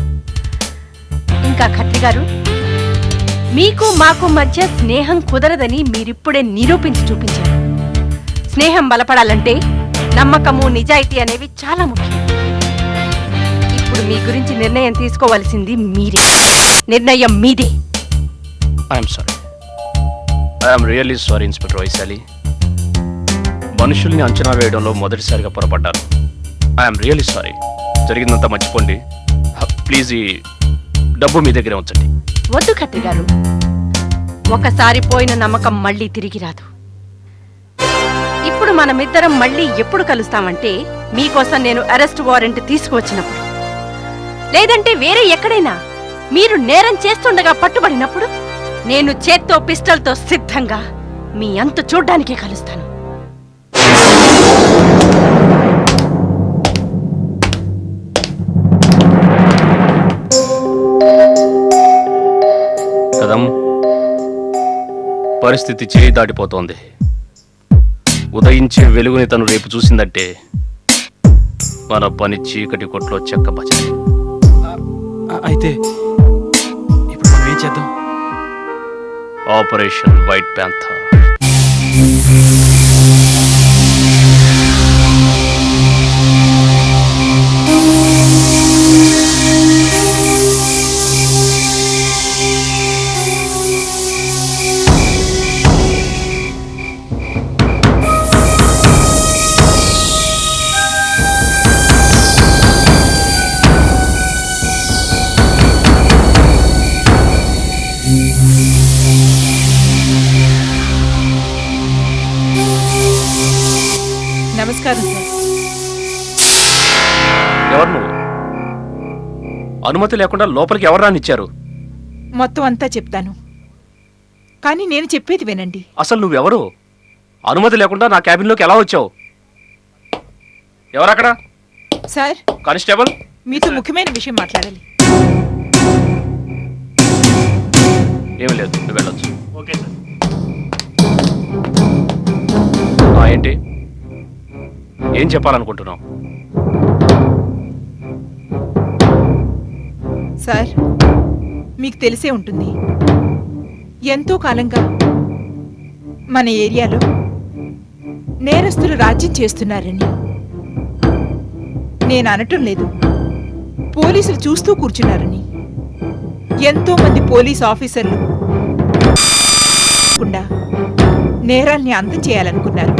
ఇంకా ఖత్రి గారు, మీకు మాకు మధ్య స్నేహం కుదరదని మీరిప్పుడే నిరూపించి చూపించారు. స్నేహం బలపడాలంటే నమ్మకము, నిజాయితీ అనేవి చాలా ముఖ్యం. ఇప్పుడు మీ గురించి నిర్ణయం తీసుకోవలసింది మీరే. నిర్ణయం మీదే. I'm sorry, I'm really sorry inspector Vaishali. మనుషుల్ని అంచనా వేయడంలో మొదటిసారిగా పొరపడ్డాను. I'm really sorry. జరిగిందంతా మర్చిపోండి. ప్లీజ్ ఈ డబ్బు మీ దగ్గరే ఉంచండి. వద్దు ఖత్రి గారు, ఒకసారి పోయిన నమ్మకం మళ్ళీ తిరిగి రాదు. ఇప్పుడు మనమిద్దరం మళ్ళీ ఎప్పుడు కలుస్తామంటే మీకోసం నేను అరెస్ట్ వారెంట్ తీసుకువచ్చినప్పుడు, లేదంటే వేరే ఎక్కడైనా మీరు నేరం చేస్తుండగా పట్టుబడినప్పుడు నేను చేత్తో పిస్టల్తో సిద్ధంగా మీ అంతు చూడ్డానికే కలుస్తాను. కదం, పరిస్థితి చేయి దాటిపోతోంది. ఉదయించే వెలుగుని తను రేపు చూసిందంటే మన పని చీకటి కొట్లో చెక్క బచలే. అయితే ఇప్పుడు మనం ఏం చేద్దాం? Operation white panther. నమస్కారం సార్. ఎవరు నువ్వు? అనుమతి లేకుండా లోపలికి ఎవరు రానిచ్చారు? మొత్తం అంతా చెప్తాను, కానీ నేను చెప్పేది వినండి. అసలు నువ్వెవరు? అనుమతి లేకుండా నా క్యాబిన్లోకి ఎలా వచ్చావు? ఎవరక్కడ? సార్, కానిస్టేబుల్, మీతో ముఖ్యమైన విషయం మాట్లాడాలి. ఏమీ లేదు, నువ్వు వెళ్ళొచ్చు. Okay sir. ఏంటి, ఏం చెప్పాలనుకుంటున్నావు? సార్, మీకు తెలిసే ఉంటుంది, ఎంతో కాలంగా మన ఏరియాలో నేరస్తులు రాజ్యం చేస్తున్నారని. నేను అనటం లేదు, పోలీసులు చూస్తూ కూర్చున్నారని. ఎంతో మంది పోలీస్ ఆఫీసర్లు కాకుండా నేరాల్ని అంతం చేయాలనుకున్నారు.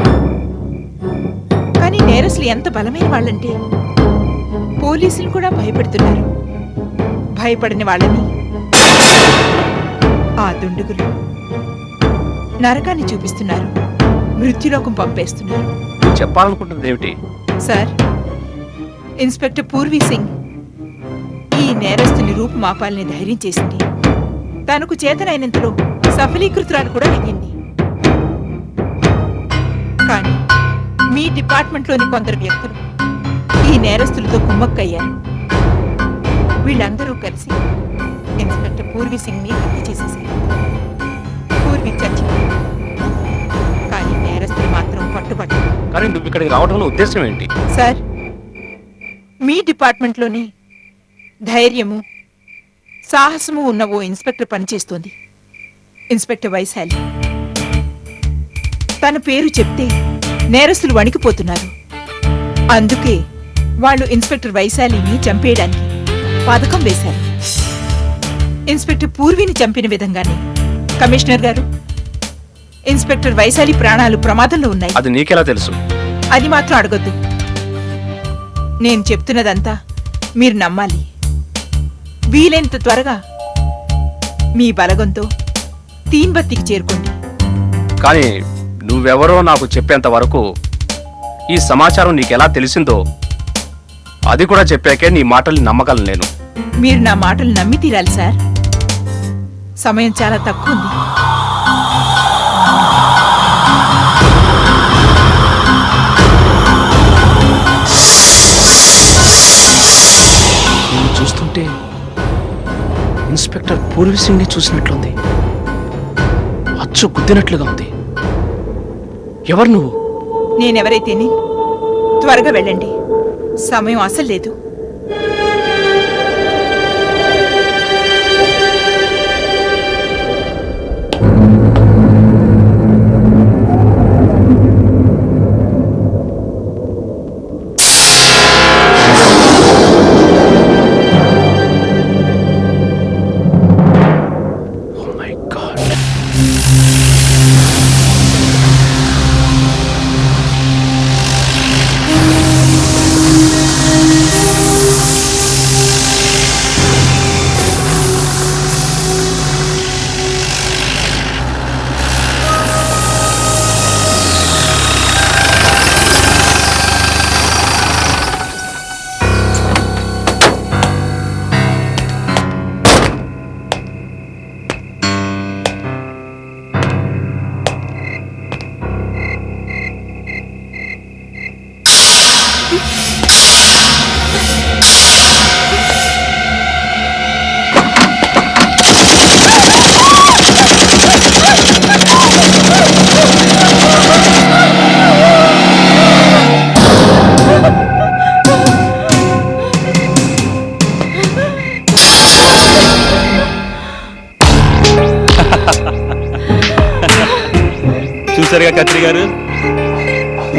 కానీ నేరస్తులు ఎంత బలమైన వాళ్ళంటే పోలీసులు కూడా భయపెడుతున్నారు. భయపడిన వాళ్ళని ఆ దుండుగులు నరకాన్ని చూపిస్తున్నారు, మృత్యులోకం పంపేస్తున్నారు. నువ్వు చెప్పాలనుకుంటున్నది ఏమిటి? సార్, ఇన్స్పెక్టర్ పూర్వీ సింగ్ ఈ నేరస్తుని రూపుమాపాలని ధైర్యం చేసింది. తనకు చేతనైనంతలో సఫలీకృతురాలు కూడా అయ్యింది. కానీ మీ డిపార్ట్మెంట్లోని కొందరు వ్యక్తులు ఈ నేరస్తులతో కుమ్మక్కయ్యారు. వీళ్ళందరూ కలిసి ఇన్స్పెక్టర్ పూర్వీ సింగ్ ని హత్య చేసేశారు. పూర్వీ చచ్చిపోయింది, కానీ నేరస్తులు మాత్రం పట్టుబట్టారు. కానీ నువ్వు ఇక్కడికి రావడంలో ఉద్దేశం ఏంటి? సార్, మీ డిపార్ట్మెంట్లోనే ధైర్యము సాహసము ఉన్న ఓ ఇన్స్పెక్టర్ పనిచేస్తోంది. ఇన్స్పెక్టర్ వైశాలి. తన పేరు చెప్తే నేరస్తులు వణికిపోతున్నారు. అందుకే వాళ్ళు ఇన్స్పెక్టర్ వైశాలిని చంపేయడానికి పథకం వేశారు. ఇన్స్పెక్టర్ పూర్వీని చంపిన విధంగానే కమిషనర్ గారు, ఇన్స్పెక్టర్ వైశాలి ప్రాణాలు ప్రమాదంలో ఉన్నాయి. అది నీకెలా తెలుసు? అది మాత్రం అడగొద్దు. నేను చెప్తున్నదంతా మీరు నమ్మాలి. వీలైనంత త్వరగా మీ బలగంతో తీన్బత్తికి చేరుకోండి. కానీ నువ్వెవరో నాకు చెప్పేంత వరకు ఈ సమాచారం నీకెలా తెలిసిందో అది కూడా చెప్పాకే నీ మాటల్ని నమ్మగలను నేను. మీరు నా మాటలు నమ్మి తీరాలి సార్. సమయం చాలా తక్కువ ఉంది. నిన్ను చూస్తుంటే ఇన్స్పెక్టర్ పూర్వీ సింగ్ని చూసినట్లుంది, అచ్చు గుద్దినట్లుగా ఉంది. ఎవరు నువ్వు? నేనెవరైతేనే త్వరగా వెళ్ళండి, సమయం అసలు లేదు. Oh my God. చూసారుగా కత్రి గారు,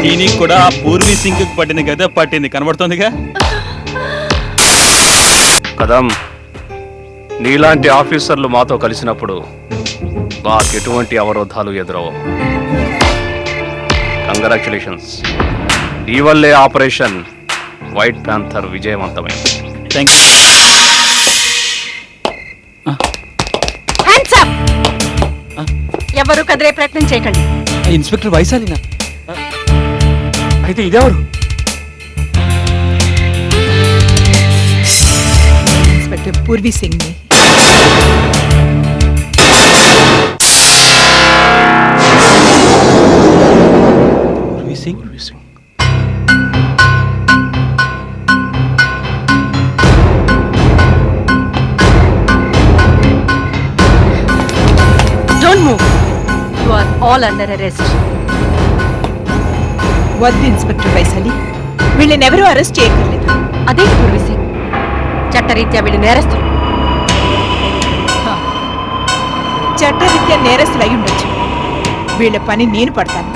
దీనికి కూడా ఆ పూర్వీ సింగ్ పట్టిన గద పట్టింది, కనబడుతోందిగా. కదం, నీలాంటి ఆఫీసర్లు మాతో కలిసినప్పుడు మాకు ఎటువంటి అవరోధాలు ఎదురవు. కంగ్రాచులేషన్స్, నీ వల్లే ఆపరేషన్ వైట్ ప్యాంథర్ విజయవంతమైంది. Thank you. Hands up! ఎవరు కదిలే ప్రయత్నం చేయకండి. ఇన్స్పెక్టర్ వైశాలినా? అయితే ఇదెవరు? ఇన్స్పెక్టర్ పూర్వీ సింగ్ ని. Purvi Singh? Don't move. You are all under arrest. వద్దు ఇన్స్పెక్టర్ వైశాలి, వీళ్ళని ఎవరూ అరెస్ట్ చేయక్కర్లేదు. అదేంటి పూర్వీ సింగ్? చట్టరీత్యా వీళ్ళు నేరస్తులు. చట్టరీత్యా నేరస్తులు అయి ఉండొచ్చు. వీళ్ళ పని నేను పడతాను.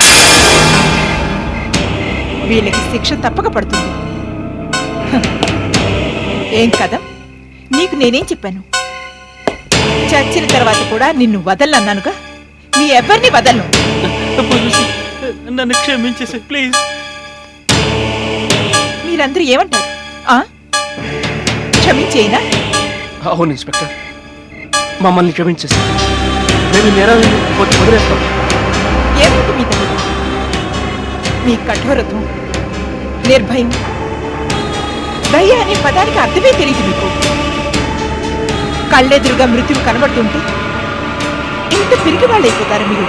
వీళ్ళకి శిక్ష తప్పక పడుతుంది. హ. ఏం కదా, నీకు నేనేం చెప్పాను? చచ్చిన తర్వాత కూడా నిన్ను వదలన్నానుగా. మీ ఎవరిని వదలను. పూర్వీ సింగ్, నన్ను క్షమించేసి ప్లీజ్. మీరందరూ ఏమంటారు? ఆ? క్షమించేయినా? అవును ఇన్స్పెక్టర్, మమ్మల్ని క్షమించేసి మేము నేరాలను వదిలేస్తాం. ఏమిటి మీ దగ్గర? మీ కఠోరత్వం, నిర్భయం, దయ అనే పదానికి అర్థమే తెలియదు మీకు. కళ్ళెదురుగా మృత్యువు కనబడుతుంటే ఇంత పిరిగి వాళ్ళైపోతారు మీరు.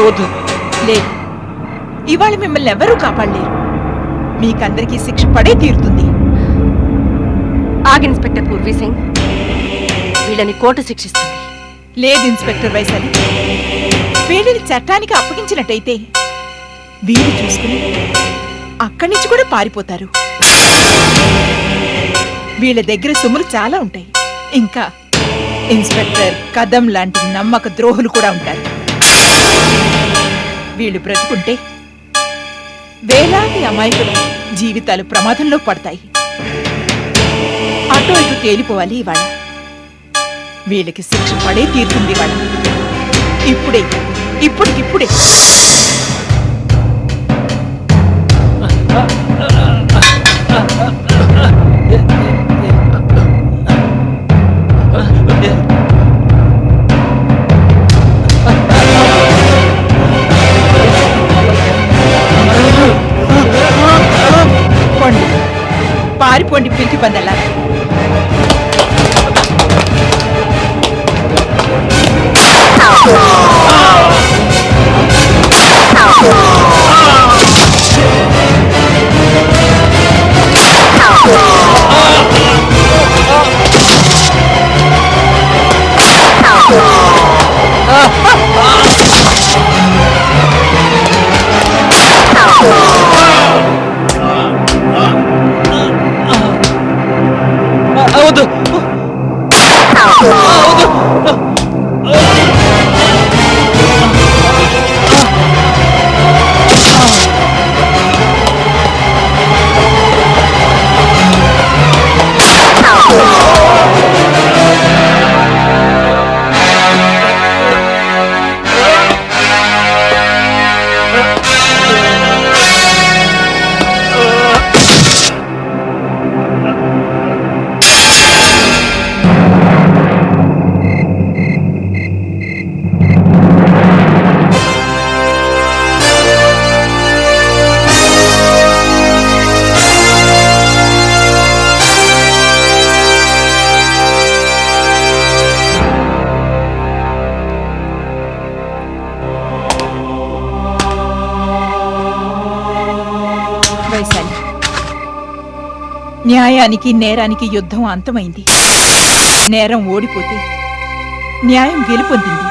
వద్దు. లేదు, ఇవాళ మిమ్మల్ని ఎవరూ కాపాడలేరు. మీకందరికీ శిక్ష పడే తీరుతుంది. ఆగ్ ఇన్స్పెక్టర్ పూర్వీ సింగ్, వీళ్ళని కోర్టు శిక్షిస్తుంది. లేదు ఇన్స్పెక్టర్ వైశాలి, వీళ్ళని చట్టానికి అప్పగించినట్టయితే వీరు చూసుకుని అక్కడి నుంచి కూడా పారిపోతారు. వీళ్ళ దగ్గర సొమ్ములు చాలా ఉంటాయి. ఇంకా ఇన్స్పెక్టర్ కదం లాంటి నమ్మక ద్రోహులు కూడా ఉంటారు. వీళ్ళు బ్రతుకుంటే వేలాది అమాయకుల జీవితాలు ప్రమాదంలో పడతాయి. అటో ఇటు తేలిపోవాలి ఇవాళ. వీళ్ళకి శిక్ష పడే తీరుతుంది ఇవాళ. ఇప్పుడే, ఇప్పటికిప్పుడే. పోండి, పారిపోండి పిరికి పందల్లా. వద్దు. వైశాలి, న్యాయానికి నేరానికి యుద్ధం అంతమైంది. నేరం ఓడిపోతే న్యాయం గెలుపొందింది.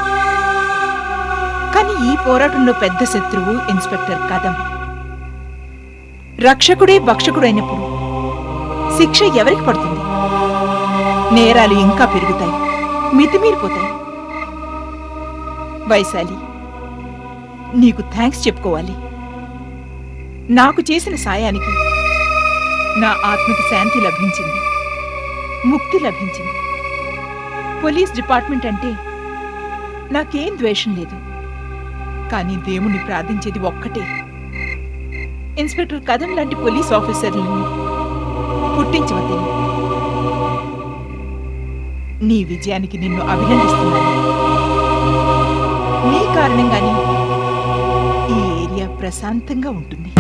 కానీ ఈ పోరాటంలో పెద్ద శత్రువు ఇన్స్పెక్టర్ కదం. రక్షకుడే భక్షకుడు అయినప్పుడు శిక్ష ఎవరికి పడుతుంది? నేరాలు ఇంకా పెరుగుతాయి, మితిమీరిపోతాయి. వైశాలి, నీకు థ్యాంక్స్ చెప్పుకోవాలి. నాకు చేసిన సాయానికి నా ఆత్మకి శాంతి లభించింది, ముక్తి లభించింది. పోలీస్ డిపార్ట్మెంట్ అంటే నాకేం ద్వేషం లేదు. కానీ దేవుణ్ణి ప్రార్థించేది ఒక్కటే, ఇన్స్పెక్టర్ కదం లాంటి పోలీస్ ఆఫీసర్లను పుట్టించవద్దని. నీ విజయానికి నిన్ను అభినందిస్తున్నాను. నీ కారణంగానే ఈ ఏరియా ప్రశాంతంగా ఉంటుంది.